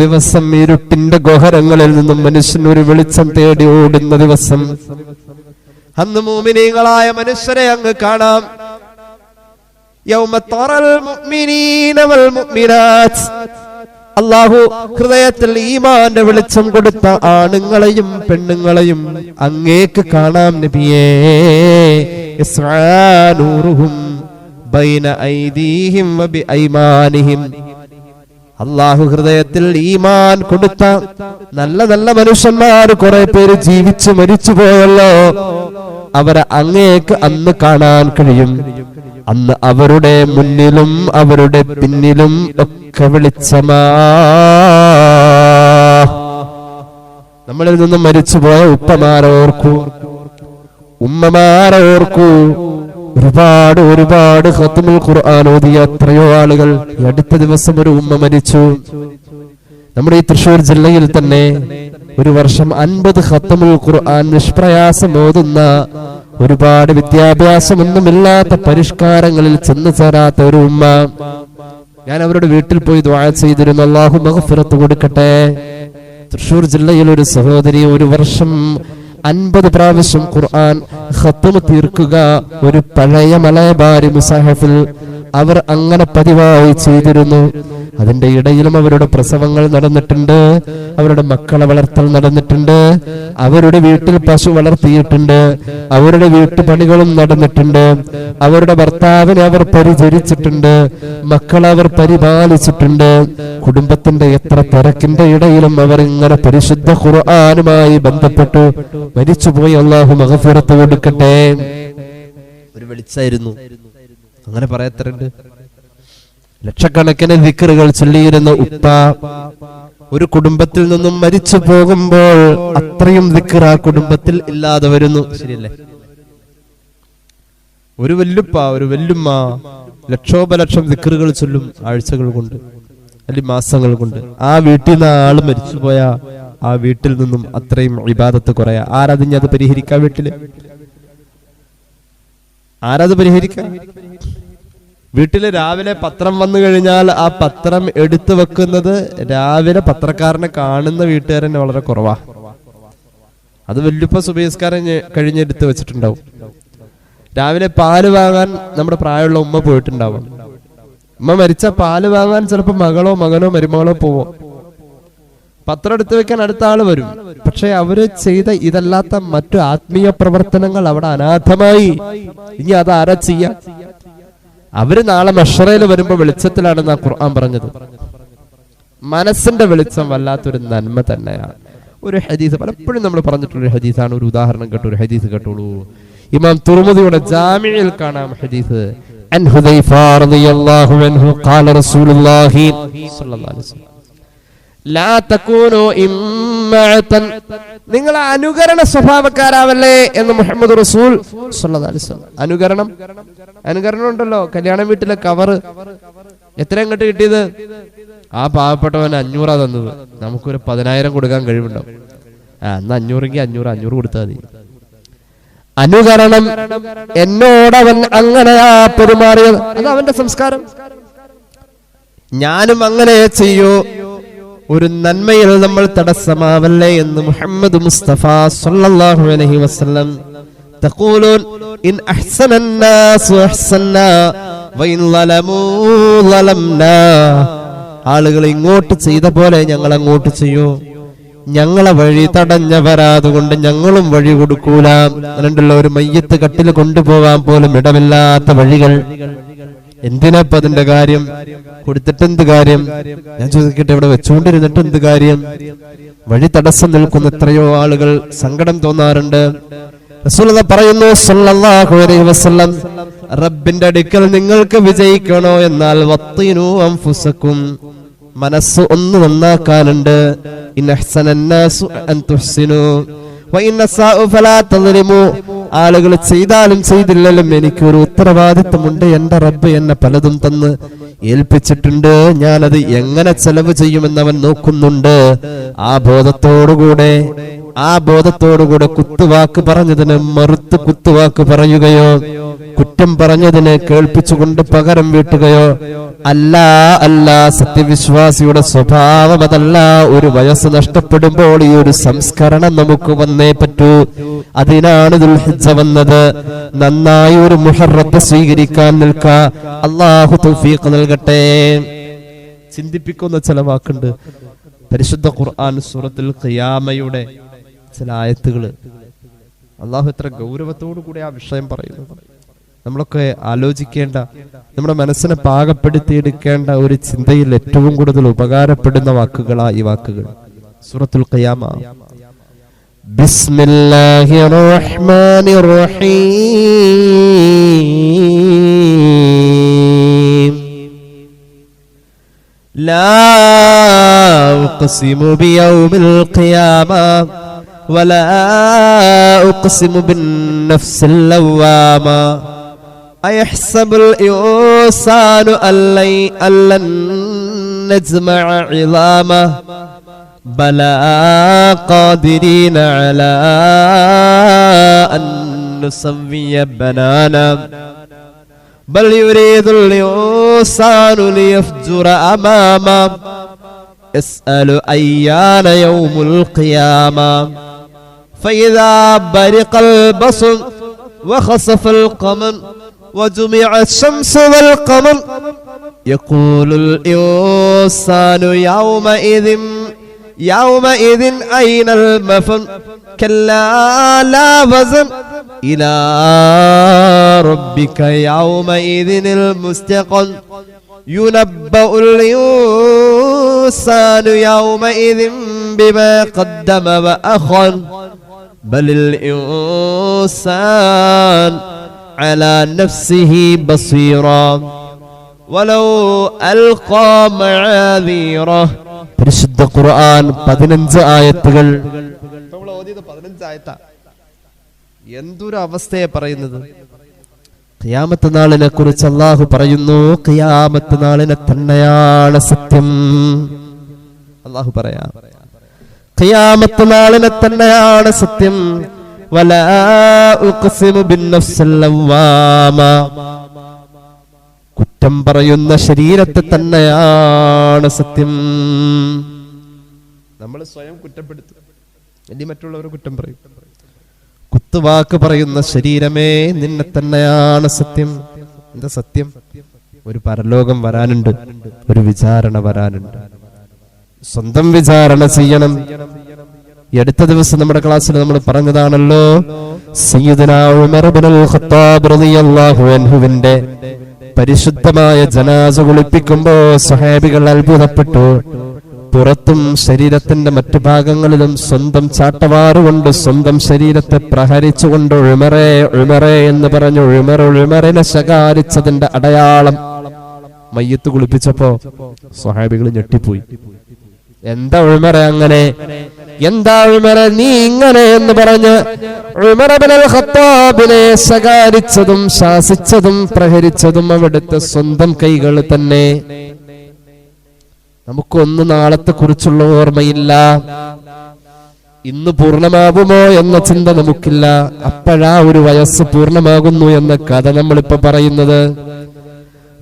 ദിവസം ഇരുട്ടിന്റെ ഗോഹരങ്ങളിൽ നിന്നും മനുഷ്യൻ ഒരു വെളിച്ചം തേടി ഓടുന്ന ദിവസം. അന്ന് മുഅ്മിനീങ്ങളായ മനുഷ്യരെ അങ്ങ് കാണാം. യൗമ തറൽ മുഅ്മിനീന വൽ മുഅ്മിനാത്ത്. അല്ലാഹു ഹൃദയത്തിൽ ഈമാന്റെ വെളിച്ചം കൊടുത്ത ആണുങ്ങളെയും പെണ്ണുങ്ങളെയും അങ്ങേക്ക് കാണാം നബിയേ. യസ്ആ നൂറുഹും ബൈന ഐദീഹിം വബിഐമാനിഹിം. അല്ലാഹു ഹൃദയത്തിൽ ഈമാൻ കൊടുത്ത നല്ല നല്ല മനുഷ്യന്മാർ കുറെ പേര് ജീവിച്ചു മരിച്ചു പോയല്ലോ. അവരെ അങ്ങേക്ക് അന്ന് കാണാൻ കഴിയും. അന്ന് അവരുടെ മുന്നിലും അവരുടെ പിന്നിലും ഒക്കെ വെളിച്ചമാ. നമ്മളിൽ നിന്നും മരിച്ചുപോയ ഉപ്പമാരോർക്കൂ, ഉമ്മമാരോർക്കൂ. ഒരുപാട് ഖത്മുൽ ഖുർആൻ ഓതിയ എത്രയോ ആളുകൾ. ഈ അടുത്ത ദിവസം ഒരു ഉമ്മ മരിച്ചു. നമ്മുടെ ഈ തൃശ്ശൂർ ജില്ലയിൽ തന്നെ ഒരു വർഷം 50 ഖത്മുൽ ഖുർആൻ നിഷ്പ്രയാസം ഓതുന്ന, ഒരുപാട് വിദ്യാഭ്യാസമൊന്നുമില്ലാത്ത, പരിഷ്കാരങ്ങളിൽ ചെന്നു ചേരാത്ത ഒരു ഉമ്മ. ഞാൻ അവരുടെ വീട്ടിൽ പോയി ദുആ ചെയ്തിരുന്നു. അല്ലാഹു മഗ്ഫിറത്ത് കൊടുക്കട്ടെ. തൃശ്ശൂർ ജില്ലയിൽ ഒരു സഹോദരി ഒരു വർഷം 50 പ്രാവശ്യം ഖുർആൻ ഖത്മ് തീർക്കുക ഒരു പഴയ മലബാരി മുസഹഫിൽ അവർ അങ്ങനെ പതിവായി ചെയ്തിരുന്നു. അതിന്റെ ഇടയിലും അവരുടെ പ്രസവങ്ങൾ നടന്നിട്ടുണ്ട്, അവരുടെ മക്കളെ വളർത്തൽ നടന്നിട്ടുണ്ട്, അവരുടെ വീട്ടിൽ പശു വളർത്തിയിട്ടുണ്ട്, അവരുടെ വീട്ടുപണികളും നടന്നിട്ടുണ്ട്, അവരുടെ ഭർത്താവിനെ അവർ പരിചരിച്ചിട്ടുണ്ട്, മക്കളെ അവർ പരിപാലിച്ചിട്ടുണ്ട്. കുടുംബത്തിന്റെ എത്ര തിരക്കിന്റെ ഇടയിലും അവർ ഇങ്ങനെ പരിശുദ്ധ ഖുർആനുമായി ബന്ധപ്പെട്ടു മരിച്ചുപോയി. അല്ലാഹു മഗ്ഫിറത്ത് കൊടുക്കട്ടെ. ഒരു വെളിച്ചായിരുന്നു. അങ്ങനെ പറയത്തരുണ്ട്. ലക്ഷക്കണക്കിന് ദിക്റുകൾ ചൊല്ലിയിരുന്ന ഉപ്പ ഒരു കുടുംബത്തിൽ നിന്നും മരിച്ചു പോകുമ്പോൾ അത്രയും ദിക്ർ ആ കുടുംബത്തിൽ ഇല്ലാതെ വരുന്നു. ശരിയല്ലേ? ഒരു വല്ലുപ്പ ഒരു വല്ലുമ്മ ലക്ഷോപലക്ഷം ദിക്റുകൾ ചൊല്ലും ആഴ്ചകൾ കൊണ്ട് അല്ലെങ്കിൽ മാസങ്ങൾ കൊണ്ട്. ആ വീട്ടിൽ നിന്ന് ആള് മരിച്ചുപോയ ആ വീട്ടിൽ നിന്നും അത്രയും ഇബാദത്ത് കുറയാ. ആരാധിഞ്ഞത് പരിഹരിക്കാൻ? വീട്ടില് ആരാത് പരിഹരിക്കാൻ? വീട്ടില് രാവിലെ പത്രം വന്നു കഴിഞ്ഞാൽ ആ പത്രം എടുത്തു വെക്കുന്നത് രാവിലെ പത്രക്കാരനെ കാണുന്ന വീട്ടുകാരനെ വളരെ കുറവാ. അത് വല്യുപ്പ സുബഹിസ്കാരം കഴിഞ്ഞെടുത്ത് വെച്ചിട്ടുണ്ടാവും. രാവിലെ പാല് വാങ്ങാൻ നമ്മുടെ പ്രായമുള്ള ഉമ്മ പോയിട്ടുണ്ടാവും. ഉമ്മ മരിച്ച പാല് വാങ്ങാൻ ചിലപ്പോൾ മകളോ മകനോ മരുമകളോ പോവും. പത്രം എടുത്തു വെക്കാൻ അടുത്ത ആള് വരും. പക്ഷെ അവര് ചെയ്ത ഇതല്ലാത്ത മറ്റു ആത്മീയ പ്രവർത്തനങ്ങൾ അവിടെ അനാഥമായി. ഇനി അത് ആരാ ചെയ്യാ? അവര് നാളെ മഹ്ശറയിൽ വരുമ്പോ വെളിച്ചത്തിലാണെന്നാ ഖുർആൻ പറഞ്ഞത്. മനസ്സിന്റെ വെളിച്ചം വല്ലാത്തൊരു നന്മ തന്നെയാണ്. ഒരു ഹദീസ് പലപ്പോഴും നമ്മൾ പറഞ്ഞിട്ടുള്ള ഹദീസാണ്. ഒരു ഉദാഹരണം കേട്ടോ, ഒരു ഹദീസ് കേട്ടോളൂ. ഇമാം തുർമുദിയുടെ ജാമിഇൽ കാണാം ഹദീസ്. അൻ ഹുദൈഫ റളിയല്ലാഹു അൻഹു ഖാല റസൂലുള്ളാഹി സ്വല്ലല്ലാഹു അലൈഹി വസല്ലം ലാ തകൂനു ഇമ്മഅതൻ, നിങ്ങൾ അനുകരണ സ്വഭാവക്കാരാവല്ലേ എന്ന് മുഹമ്മദ് റസൂൽ സ്വല്ലല്ലാഹു അലൈഹി വസല്ലം. അനുകരണം ഉണ്ടല്ലോ. കല്യാണ വീട്ടിലെ കവറ് എത്ര അങ്ങോട്ട് കിട്ടിയത്? ആ പാവപ്പെട്ടവൻ 500 തന്നത്. നമുക്കൊരു 10,000 കൊടുക്കാൻ കഴിവുണ്ടാവും. അന്ന് 500 500 കൊടുത്താൽ മതി. അനുകരണം. എന്നോടവൻ അങ്ങനെയാ പെരുമാറിയത്, അത് അവന്റെ സംസ്കാരം. ഞാനും അങ്ങനെ ചെയ്യൂ. ഒരു നന്മയിൽ നമ്മൾ തടസ്സമാവല്ലേ എന്ന് മുഹമ്മദ് മുസ്തഫ സ്വല്ലല്ലാഹു അലൈഹി വസല്ലം. തഖൂലൂൻ ഇൻ അഹ്സനന്നാസു അഹ്സന്നാ വഇൻ ലലമൂ ലലംനാ. ആളുകൾ ഇങ്ങോട്ട് ചെയ്ത പോലെ ഞങ്ങൾ അങ്ങോട്ട് ചെയ്യൂ. ഞങ്ങളെ വഴി തടഞ്ഞവരാതുകൊണ്ട് ഞങ്ങളും വഴി കൊടുക്കൂല. അതുകൊണ്ടല്ലോ ഒരു മയ്യത്ത് കട്ടിൽ കൊണ്ടുപോകാൻ പോലും ഇടമില്ലാത്ത വഴികൾ. എന്തിനപ്പ അതിന്റെ കാര്യം? കൊടുത്തിട്ട് എന്ത് കാര്യം? ഞാൻ ചോദിക്കട്ടെ, ഇവിടെ വെച്ചുകൊണ്ടിരുന്നിട്ട് എന്ത് കാര്യം? വഴി തടസ്സം നിൽക്കുന്ന എത്രയോ ആളുകൾ. സങ്കടം തോന്നാറുണ്ട്. റസൂലുള്ളാഹി പറയുന്നു സ്വല്ലല്ലാഹു അലൈഹി വസല്ലം, റബ്ബിന്റെ അടുക്കൽ നിങ്ങൾക്ക് വിജയിക്കണോ എന്നാൽ വത്തിനു അൻഫുസകും, മനസ്സ് ഒന്ന് നന്നാക്കാനുണ്ട്. ഇൻ അഹ്സനന്നാസു അൻ തുഹ്സിനു വഇൻ അസാഉ ഫലാ തദ്ലിമു. ആളുകൾ ചെയ്താലും ചെയ്തില്ലെങ്കിലും എനിക്കൊരു ഉത്തരവാദിത്വമുണ്ട്. എന്റെ റബ്ബ് എന്നെ പലതും തന്ന് ഏൽപ്പിച്ചിട്ടുണ്ട്. ഞാനത് എങ്ങനെ ചെലവ് ചെയ്യുമെന്ന് അവൻ നോക്കുന്നുണ്ട്. ആ ബോധത്തോടുകൂടെ കുത്തുവാക്ക് പറഞ്ഞതിന് മറുത്ത് കുത്തുവാക്ക് പറയുകയോ കുറ്റം പറഞ്ഞതിനെ കേൾപ്പിച്ചുകൊണ്ട് പകരം വീട്ടുകയോ അല്ല. സത്യവിശ്വാസിയുടെ സ്വഭാവം അതല്ല. ഒരു വയസ്സ് നഷ്ടപ്പെടുമ്പോൾ ഈ ഒരു സംസ്കരണം നമുക്ക് വന്നേ പറ്റൂ. അതിനാണ് ദുൽഹിജ്ജ വന്നത്. നന്നായി ഒരു മുഹറത്ത് സ്വീകരിക്കാൻ നിൽക്ക. അല്ലാഹു തൗഫീഖ് നൽകട്ടെ. ചിന്തിപ്പിക്കുന്ന ചില വാക്കുണ്ട് പരിശുദ്ധ ഖുർആൻ സൂറത്തുൽ ഖിയാമയുടെ ചില ആയത്തുകള്. അല്ലാഹു എത്ര ഗൗരവത്തോടു കൂടി ആ വിഷയം പറയുന്നത്. നമ്മളൊക്കെ ആലോചിക്കേണ്ട, നമ്മുടെ മനസ്സിനെ പാകപ്പെടുത്തിയെടുക്കേണ്ട ഒരു ചിന്തയിൽ ഏറ്റവും കൂടുതൽ ഉപകാരപ്പെടുന്ന വാക്കുകളാ ഈ വാക്കുകൾ. സൂറത്തുൽ ഖിയാമ. ബിസ്മില്ലാഹിർ റഹ്മാനിർ റഹീം. ലാ ഉഖ്സിമു ബിയൗമിൽ ഖിയാമ വലാ ഉഖ്സിമു ബിന്നഫ്സിൽ ലവ്വാമ. അയഹ്സബുൽ ഇൻസാനു അല്ലൻ നജ്മഅ ഇളാമ ബലാ ഖാദിരീന അലാ അൻ നുസവ്വിയ ബനാന ബൽ യുരീദുൽ ഇൻസാനു ലിയഫ്ജുറ അമാമ യസ്അലു അയ്യാന യൗമുൽ ഖിയാമ ഫഇദാ ബരിഖൽ ബസ്ർ വഖസഫൽ ഖമർ وجمع الشمس والقمر يقول الإنسان يومئذ أين المفر كلا لا وزر إلى ربك يومئذ المستقر ينبأ الإنسان يومئذ بما قدم وأخر بل الإنسان على نفسه بصيرا ولو ألقى معاذيره. പരിശുദ്ധ ഖുർആൻ 15 ആയത്തുകൾ. നമ്മൾ ഓതിയത് 15 ആയത്താ. എന്തൊരു അവസ്ഥയെ പറയുന്നത്. ഖിയാമത്ത് നാളിനെ കുറിച്ച് അല്ലാഹു പറയുന്നു, ഖിയാമത്ത് നാളിനെ തന്നെയാണ് സത്യം. അല്ലാഹു പറയാ, ഖിയാമത്ത് നാളിനെ തന്നെയാണ് സത്യം. വലാ ഉഖ്സിമു ബിന്നഫ്സിൽ ലവ്വാമ. കുറ്റം പറയുന്ന ശരീരത്തെ തന്നെയാണ് സത്യം. നമ്മൾ സ്വയം കുറ്റപ്പെടുത്തും, ഇനി മറ്റുള്ളവരെ കുറ്റം പറയും. കുത്തുവാക്ക് പറയുന്ന ശരീരമേ നിന്നെ തന്നെയാണ് സത്യം. എന്താ സത്യം? ഒരു പരലോകം വരാനുണ്ട്, ഒരു വിചാരണ വരാനുണ്ട്. സ്വന്തം വിചാരണ ചെയ്യണം. ഈ അടുത്ത ദിവസം നമ്മുടെ ക്ലാസ്സിൽ നമ്മൾ പറഞ്ഞതാണല്ലോ, സയ്യിദുനാ ഉമർ ഇബ്നുൽ ഖത്താബ് റളിയല്ലാഹു അൻഹുവിന്റെ പരിശുദ്ധമായ ജനാസ കുളിപ്പിക്കുമ്പോൾ സ്വഹാബികൾ അത്ഭുതപ്പെട്ടു. പുറത്തും ശരീരത്തിന്റെ മറ്റു ഭാഗങ്ങളിലും സ്വന്തം ചാട്ടവാറുകൊണ്ട് സ്വന്തം ശരീരത്തെ പ്രഹരിച്ചുകൊണ്ട് ഉമറേ ഉമറേ എന്ന് പറഞ്ഞു ഉമറിനെ ശകാരിച്ചതിന്റെ അടയാളം മയ്യത്ത് കുളിപ്പിച്ചപ്പോ സ്വഹാബികൾ ഞെട്ടിപ്പോയി. എന്താ ഉമറേ അങ്ങനെ? എന്താ ഉമറേ നീ ഇങ്ങനെ എന്ന് പറഞ്ഞ് ഉമർ ഇബ്നുൽ ഖത്താബിനെ ശകാരിച്ചതും ശാസിച്ചതും പ്രഹരിച്ചതും അവിടുത്തെ സ്വന്തം കൈകൾ തന്നെ. നമുക്കൊന്ന് നാളത്തെ കുറിച്ചുള്ള ഓർമ്മയില്ല, ഇന്ന് പൂർണ്ണമാകുമോ എന്ന ചിന്ത നമുക്കില്ല. അപ്പോഴാ ഒരു വയസ്സ് പൂർണ്ണമാകുന്നു എന്ന കഥ നമ്മളിപ്പോ പറയുന്നത്.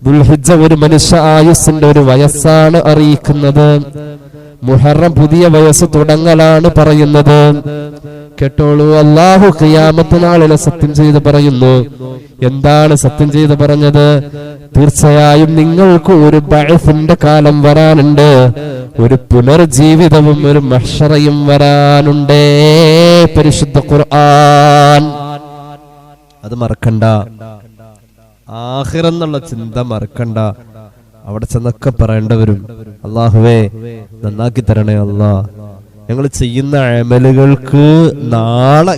ദുൽഹിജ്ജ ഒരു മനുഷ്യ ആയുസ്സിന്റെ ഒരു വയസ്സാണ് അറിയിക്കുന്നത്. മുഹറം പുതിയ വയസ്സ് തുടങ്ങലാണ് പറയുന്നത്. കേട്ടോളൂ, അല്ലാഹു ഖിയാമത്ത് നാളിലെ സത്യം ചെയ്ത് പറയുന്നു. എന്താണ് സത്യം ചെയ്ത് പറഞ്ഞത്? തീർച്ചയായും നിങ്ങൾക്ക് ഒരു ബഅസിന്റെ കാലം വരാനുണ്ട്, ഒരു പുനർജീവിതവും ഒരു മഹ്ശറയും വരാനുണ്ടേ. പരിശുദ്ധ ഖുർആൻ. അത് മറക്കണ്ട. ആഖിറെന്നുള്ള ചിന്ത മറക്കണ്ട. അവിടെ ചെന്നൊക്കെ പറയേണ്ടവരും അല്ലാഹുവേ നന്നാക്കി തരണേ അല്ലാ, ഞങ്ങൾ ചെയ്യുന്ന അമലുകൾക്ക് നാളെ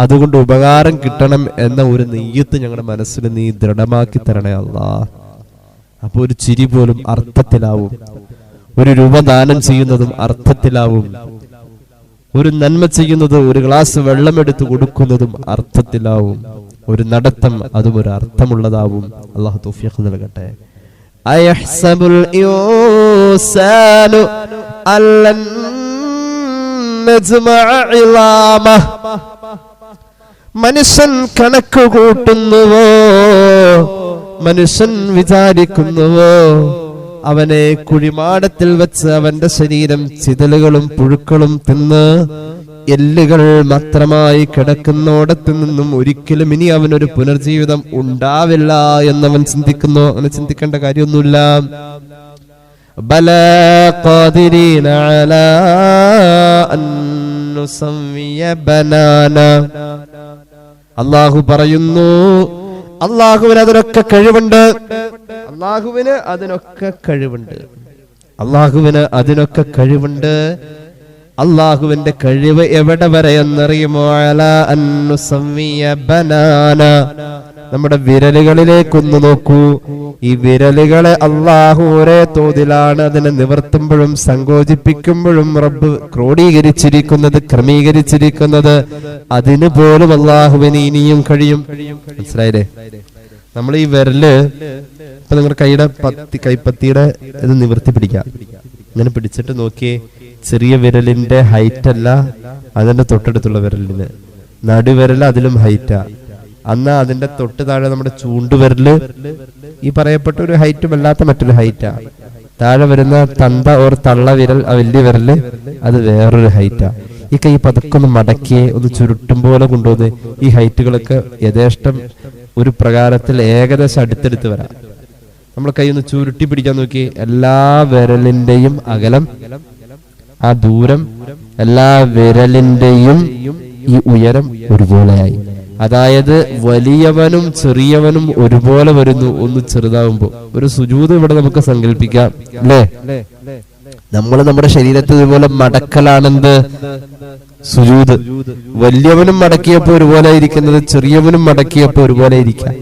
അതുകൊണ്ട് ഉപകാരം കിട്ടണം എന്ന ഒരു നെയ്യത്ത് ഞങ്ങളുടെ മനസ്സിൽ നീ ദൃഢമാക്കി തരണേ അല്ലാ. അപ്പൊ ഒരു ചിരി പോലും അർത്ഥത്തിലാവും, ഒരു രൂപ ദാനം ചെയ്യുന്നതും അർത്ഥത്തിലാവും, ഒരു നന്മ ചെയ്യുന്നത്, ഒരു ഗ്ലാസ് വെള്ളമെടുത്ത് കൊടുക്കുന്നതും അർത്ഥത്തിലാവും, ഒരു നടത്തം അതും ഒരു അർത്ഥമുള്ളതാവും. അല്ലാഹു തൗഫീഖ് നൽകട്ടെ. അയഹ്സബുൽ ഇൻസാനു അല്ലൻ നജ്മഅ ഇളാമഹ. മനുഷ്യൻ കണക്ക് കൂട്ടുന്നുവോ, മനുഷ്യൻ വിചാരിക്കുന്നുവോ അവനെ കുഴിമാടത്തിൽ വെച്ച് അവന്റെ ശരീരം ചിതലുകളും പുഴുക്കളും തിന്ന് എല്ലുകൾ മാത്രമായി കിടക്കുന്നോടത്തു നിന്നും ഒരിക്കലും ഇനി അവനൊരു പുനർജീവിതം ഉണ്ടാവില്ല എന്നവൻ ചിന്തിക്കുന്നു? അങ്ങനെ ചിന്തിക്കേണ്ട കാര്യമൊന്നുമില്ല. ബലാ ഖാദിരീന അലാ അൻ നുസവ്വിയ ബനാന. അല്ലാഹു പറയുന്നു, അല്ലാഹുവിന് അതിനൊക്കെ കഴിവുണ്ട്. അല്ലാഹുവിന് അതിനൊക്കെ കഴിവുണ്ട്. അല്ലാഹുവിന് അതിനൊക്കെ കഴിവുണ്ട്. അല്ലാഹുവിന്റെ കഴിവ് എവിടെ വരെ എന്നറിയുമോ? അലാ അൻ നുസവ്വിയ ബനാന. നമ്മുടെ വിരലുകളിലേക്കൊന്ന് നോക്കൂ. ഈ വിരലുകളെ അല്ലാഹു ഒരേ തോതിലാണ് അതിനെ നിവർത്തുമ്പോഴും സങ്കോചിപ്പിക്കുമ്പോഴും റബ്ബ് ക്രോഡീകരിച്ചിരിക്കുന്നത്, ക്രമീകരിച്ചിരിക്കുന്നത്. അതിന് പോലും അല്ലാഹുവിന് ഇനിയും കഴിയും. മനസ്സിലായില്ലേ? നമ്മൾ ഈ വിരല് ഇപ്പൊ നിങ്ങളുടെ കൈപ്പത്തിയുടെ ഇത് നിവർത്തി പിടിക്കാം. ഇങ്ങനെ പിടിച്ചിട്ട് നോക്കിയേ, ചെറിയ വിരലിന്റെ ഹൈറ്റ് അല്ല അതിന്റെ തൊട്ടടുത്തുള്ള വിരലിന്, നടുവിരൽ അതിലും ഹൈറ്റാ. അന്ന് അതിന്റെ തൊട്ട് താഴെ നമ്മുടെ ചൂണ്ടുവിരല് ഈ പറയപ്പെട്ട ഒരു ഹൈറ്റും അല്ലാത്ത മറ്റൊരു ഹൈറ്റാ. താഴെ വരുന്ന തന്ത ഓർ തള്ള വിരൽ, ആ വലിയ വിരല്, അത് വേറൊരു ഹൈറ്റാ. ഈ കൈ പതുക്കെ ഒന്ന് മടക്കിയെ ഒന്ന് ചുരുട്ടും പോലെ കൊണ്ടുവന്ന് ഈ ഹൈറ്റുകളൊക്കെ യഥേഷ്ടം ഒരു പ്രകാരത്തിൽ ഏകദേശം അടുത്തെടുത്ത് വരാം. നമ്മൾ കൈ ഒന്ന് ചുരുട്ടി പിടിക്കാൻ നോക്കി, എല്ലാ വിരലിന്റെയും അകലം, ആ ദൂരം, എല്ലാ വിരലിന്റെയും ഈ ഉയരം ഒരുപോലെയായി. അതായത് വലിയവനും ചെറിയവനും ഒരുപോലെ വരുന്നു ഒന്ന് ചെറുതാവുമ്പോ. ഒരു സുജൂദ് ഇവിടെ നമുക്ക് സങ്കല്പിക്കാം അല്ലേ? നമ്മൾ നമ്മുടെ ശരീരത്തിൽ ഇതുപോലെ മടക്കലാണെന്ത്? സുജൂദ്. വലിയവനും മടക്കിയപ്പോ ഒരുപോലെ ഇരിക്കുന്നത് ചെറിയവനും മടക്കിയപ്പോ ഒരുപോലെ ഇരിക്കാം.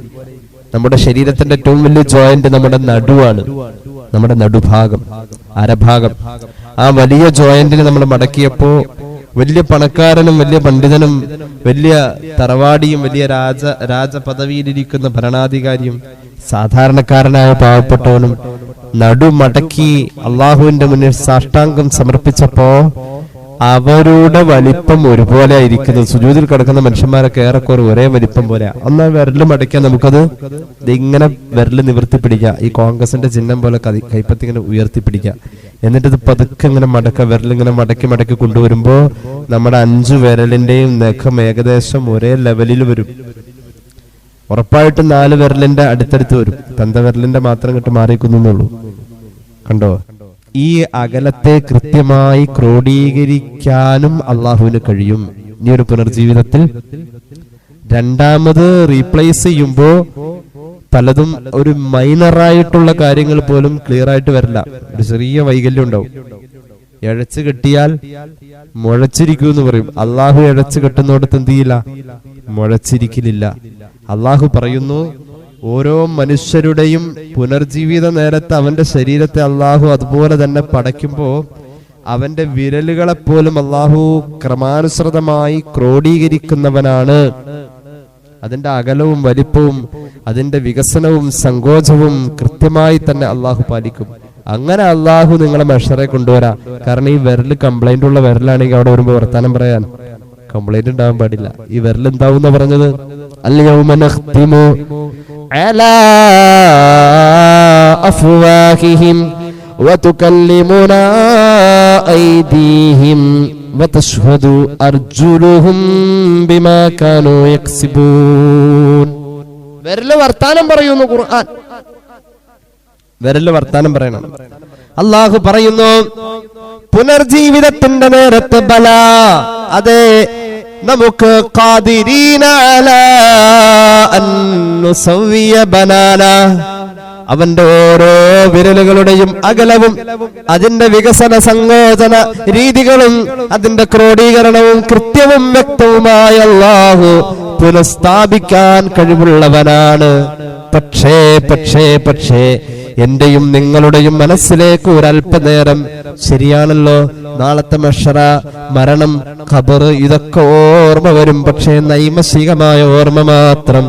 നമ്മുടെ ശരീരത്തിന്റെ ഏറ്റവും വലിയ ജോയിന്റ് നമ്മുടെ നടുവാണ്, നമ്മുടെ നടുഭാഗം, അരഭാഗം. ആ വലിയ ജോയിന്റിന് നമ്മൾ മടക്കിയപ്പോ വലിയ പണക്കാരനും വലിയ പണ്ഡിതനും വലിയ തറവാടിയും വലിയ രാജപദവിയിലിരിക്കുന്ന ഭരണാധികാരിയും സാധാരണക്കാരനായ പാവപ്പെട്ടവനും നടുമടക്കി അള്ളാഹുവിന്റെ മുന്നിൽ സാഷ്ടാംഗം സമർപ്പിച്ചപ്പോ അവരുടെ വലിപ്പം ഒരുപോലെ ആയിരിക്കുന്നത്. സുജൂദിൽ കിടക്കുന്ന മനുഷ്യന്മാരൊക്കെ ഏറെക്കുറെ ഒരേ വലിപ്പം പോലെ. എന്നാൽ വിരല് മടക്കാൻ നമുക്കത് ഇങ്ങനെ വിരല് നിവർത്തി പിടിക്കുക, ഈ കോൺഗ്രസിന്റെ ചിഹ്നം പോലെ കൈപ്പത്തി ഇങ്ങനെ ഉയർത്തി പിടിക്കുക. എന്നിട്ട് ഇത് പതുക്കെ ഇങ്ങനെ വിരലിങ്ങനെ മടക്കി മടക്കി കൊണ്ടുവരുമ്പോ നമ്മുടെ 5 വിരലിന്റെയും നഖം ഏകദേശം ഒരേ ലെവലിൽ വരും. ഉറപ്പായിട്ടും 4 വിരലിന്റെ അടുത്തടുത്ത് വരും. തന്ത വിരലിന്റെ മാത്രം കിട്ട് മാറിക്കുന്നുള്ളൂ. കണ്ടോ? ഈ അകലത്തെ കൃത്യമായി ക്രോഡീകരിക്കാനും അള്ളാഹുവിന് കഴിയും. ഈ ഒരു പുനർജീവിതത്തിൽ രണ്ടാമത് റീപ്ലേസ് ചെയ്യുമ്പോ പലതും ഒരു മൈനറായിട്ടുള്ള കാര്യങ്ങൾ പോലും ക്ലിയർ ആയിട്ട് വരില്ല. ഒരു ചെറിയ വൈകല്യം ഉണ്ടാവും. ഇഴച്ചു കെട്ടിയാൽ മുഴച്ചിരിക്കൂ എന്ന് പറയും. അള്ളാഹു ഇഴച്ചു കെട്ടുന്നോടത്ത് എന്ത് ചെയ്യില്ല? മുഴച്ചിരിക്കലില്ല. അള്ളാഹു പറയുന്നു, ഓരോ മനുഷ്യരുടെയും പുനർജീവിത നേരത്തെ അവന്റെ ശരീരത്തെ അള്ളാഹു അതുപോലെ തന്നെ പടയ്ക്കുമ്പോ അവന്റെ വിരലുകളെപ്പോലും അള്ളാഹു ക്രമാനുസൃതമായി ക്രോഡീകരിക്കുന്നവനാണ്. അതിന്റെ അകലവും വലിപ്പവും അതിന്റെ വികസനവും സങ്കോചവും കൃത്യമായി തന്നെ അള്ളാഹു പാലിക്കും. അങ്ങനെ അള്ളാഹു നിങ്ങളെ മഷറെ കൊണ്ടുവരാ. കാരണം ഈ വിരല് കംപ്ലൈന്റ് ഉള്ള വിരലാണെങ്കിൽ അവിടെ വരുമ്പോ വർത്താനം പറയാൻ കംപ്ലൈന്റ് ഉണ്ടാവാൻ പാടില്ല. ഈ വിരൽ എന്താവും പറഞ്ഞത്? അൽയൗമ നഖ്തിമു അലാ അഫ്വാഹിഹിം വതുകല്ലിമുനാ ഐദീഹിം വതശ്ഹദു അർജുലുഹും ബിമാ കാനൂ യക്സിബൂൻ. വിരല് വർത്താനം പറയുന്നു ഖുർആൻ. വിരല് വർത്താനം പറയണം. അള്ളാഹു പറയുന്നു, പുനർജീവിതത്തിന്റെ നേരത്തെ ബല, അതെ നമുക്ക് ഖാദിരീന അലാ അൻ നുസവ്വിയ ബനാന, അവന്റെ ഓരോ വിരലുകളുടെയും അകലവും അതിന്റെ വികസന സങ്കോചന രീതികളും അതിന്റെ ക്രോഡീകരണവും കൃത്യവും വ്യക്തവുമായ അല്ലാഹു പുനഃസ്ഥാപിക്കാൻ കഴിവുള്ളവനാണ്. പക്ഷേ എന്റെയും നിങ്ങളുടെയും മനസ്സിലേക്ക് ഒരല്പനേരം, ശരിയാണല്ലോ, നാളത്തെ മഹ്ശറ, മരണം, ഖബർ, ഇതൊക്കെ ഓർമ്മ വരും. പക്ഷേ നൈമശികമായ ഓർമ്മ മാത്രം.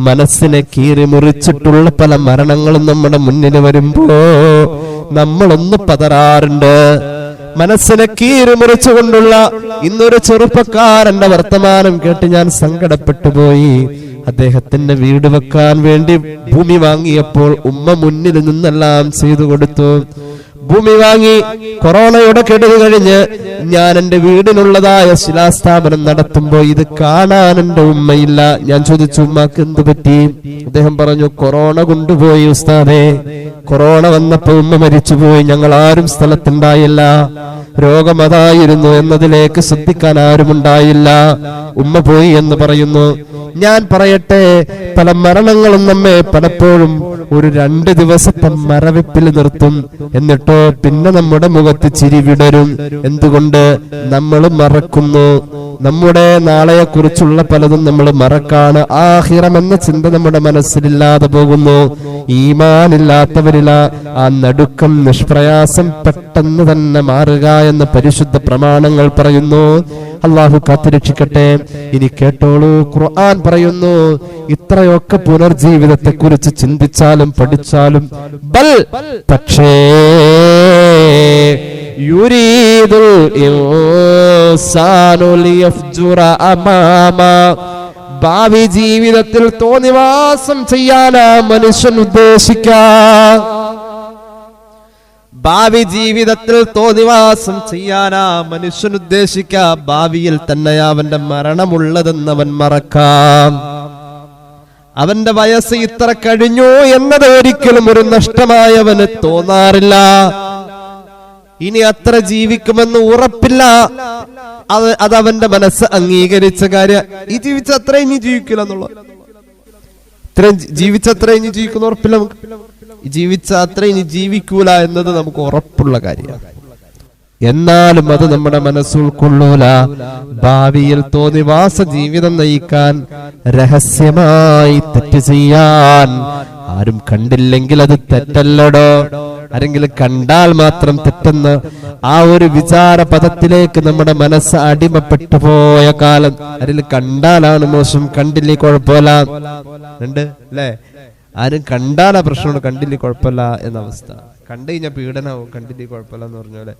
മനസ്സിനെ കീറി മുറിച്ചിട്ടുള്ള പല മരണങ്ങളും നമ്മുടെ മുന്നിൽ വരുമ്പോ നമ്മളൊന്ന് പതറാറുണ്ട്. മനസ്സിനെ കീറി മുറിച്ചുകൊണ്ടുള്ള ഇന്നൊരു ചെറുപ്പക്കാരന്റെ വർത്തമാനം കേട്ട് ഞാൻ സങ്കടപ്പെട്ടു പോയി. അദ്ദേഹത്തിന്റെ വീട് വെക്കാൻ വേണ്ടി ഭൂമി വാങ്ങിയപ്പോൾ ഉമ്മ മുന്നിൽ നിന്നെല്ലാം ചെയ്തു കൊടുത്തു. ഭൂമി വാങ്ങി കൊറോണയുടെ കെടുതി കഴിഞ്ഞ് ഞാൻ എന്റെ വീടിനുള്ളതായ ശിലാസ്ഥാപനം നടത്തുമ്പോ ഇത് കാണാൻ എന്റെ ഉമ്മയില്ല. ഞാൻ ചോദിച്ചു, ഉമ്മക്ക് എന്ത് പറ്റി? അദ്ദേഹം പറഞ്ഞു, കൊറോണ കൊണ്ടുപോയി ഉസ്താദേ. കൊറോണ വന്നപ്പോ ഉമ്മ മരിച്ചുപോയി. ഞങ്ങൾ ആരും സ്ഥലത്തുണ്ടായില്ല. രോഗം അതായിരുന്നു എന്നതിലേക്ക് ശ്രദ്ധിക്കാൻ ആരുമുണ്ടായില്ല. ഉമ്മ പോയി എന്ന് പറയുന്നു. ഞാൻ പറയട്ടെ, പല മരണങ്ങളും നമ്മെ പലപ്പോഴും ഒരു 2 ദിവസത്തെ മരവിപ്പിൽ നിർത്തും. എന്നിട്ടോ പിന്നെ നമ്മുടെ മുഖത്ത് ചിരി വിടരും. എന്തുകൊണ്ട്? നമ്മൾ മറക്കുന്നു. നമ്മുടെ നാളെയെ കുറിച്ചുള്ള പലതും നമ്മൾ മറക്കാണ്. ആഖിറം എന്ന ചിന്ത നമ്മുടെ മനസ്സിലില്ലാതെ പോകുന്നു. ഈമാനില്ലാത്തവരില ആ നടുക്കം, നിഷ്പ്രയാസം പെട്ടെന്ന് തന്നെ മാറുക എന്ന് പരിശുദ്ധ പ്രമാണങ്ങൾ പറയുന്നു. അള്ളാഹു കാത്തുരക്ഷിക്കട്ടെ. ഇനി കേട്ടോളൂ, ഖുർആൻ പറയുന്നു, ഇത്രയൊക്കെ പുനർജീവിതത്തെ കുറിച്ച് ചിന്തിച്ചാലും പഠിച്ചാലും പക്ഷേ യുരീദുൽ ഇൻസാനു ലിയഫ്ജുറ അമാമ, ഭാവി ജീവിതത്തിൽ തോന്നിവാസം ചെയ്യാനാ മനുഷ്യൻ ഉദ്ദേശിക്കാം. ഭാവി ജീവിതത്തിൽ തോന്നിവാസം ചെയ്യാനാ മനുഷ്യൻ ഉദ്ദേശിക്കാം. ഭാവിയിൽ തന്നെ അവന്റെ മരണമുള്ളതെന്ന് അവൻ മറക്കാം. അവന്റെ വയസ്സ് ഇത്ര കഴിഞ്ഞു എന്നത് ഒരിക്കലും ഒരു നഷ്ടമായവന് തോന്നാറില്ല. ഇനി അത്ര ജീവിക്കുമെന്ന് ഉറപ്പില്ല. അത് അവന്റെ മനസ്സ് അംഗീകരിച്ച കാര്യം. ഈ ജീവിച്ച അത്ര ഇനി ജീവിക്കില്ല എന്നുള്ളത്, ഇത്രയും ജീവിച്ചത്ര ഇനി ജീവിക്കുന്ന ഉറപ്പില്ല. നമുക്ക് ജീവിച്ച അത്ര ഇനി ജീവിക്കൂല എന്നത് നമുക്ക് ഉറപ്പുള്ള കാര്യമാണ്. എന്നാലും അത് നമ്മുടെ മനസ്സുൾക്കൊള്ളൂല. ഭാവിയിൽ തോന്നിവാസ ജീവിതം നയിക്കാൻ, രഹസ്യമായി തെറ്റ് ചെയ്യാൻ, ആരും കണ്ടില്ലെങ്കിൽ അത് തെറ്റല്ലടോ, ആരെങ്കിലും കണ്ടാൽ മാത്രം തെറ്റെന്ന് ആ ഒരു വിചാര പദത്തിലേക്ക് നമ്മുടെ മനസ്സ് അടിമപ്പെട്ടു പോയ കാലം. ആരെങ്കിലും കണ്ടാലാണ് മോശം, കണ്ടില്ലേ കുഴപ്പമില്ല. ഉണ്ട് അല്ലേ? ആരും കണ്ടാലാ പ്രശ്നമുണ്ട്, കണ്ടില്ലേ കുഴപ്പമില്ല എന്ന അവസ്ഥ. കണ്ടു കഴിഞ്ഞാൽ പീഡനാവും, കണ്ടില്ലേ കുഴപ്പമില്ല എന്ന് പറഞ്ഞ പോലെ.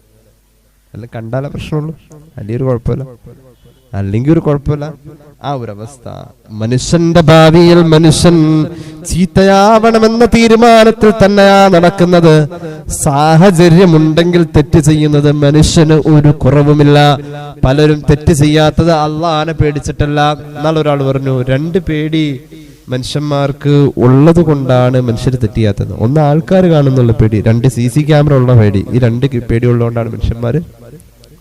അല്ല കണ്ടാലേ പ്രശ്നമുള്ളൂ, അല്ലെങ്കിൽ ഒരു കുഴപ്പമില്ല, അല്ലെങ്കിൽ ഒരു കുഴപ്പമില്ല. ആ ഒരവസ്ഥ. മനുഷ്യന്റെ ഭാവിയിൽ മനുഷ്യൻ ചീത്തയാവണമെന്ന തീരുമാനത്തിൽ തന്നെയാ നടക്കുന്നത്. സാഹചര്യമുണ്ടെങ്കിൽ തെറ്റ് ചെയ്യുന്നത് മനുഷ്യന് ഒരു കുറവുമില്ല. പലരും തെറ്റ് ചെയ്യാത്തത് അള്ളാനെ പേടിച്ചിട്ടല്ല. എന്നാൽ ഒരാൾ പറഞ്ഞു, 2 പേടി മനുഷ്യന്മാർക്ക് ഉള്ളത് കൊണ്ടാണ് മനുഷ്യർ തെറ്റിയാത്തത്. ഒന്ന് ആൾക്കാർ കാണുന്നുള്ള പേടി, 2 CC ക്യാമറ ഉള്ള പേടി. ഈ 2 പേടി ഉള്ളതുകൊണ്ടാണ് മനുഷ്യന്മാര്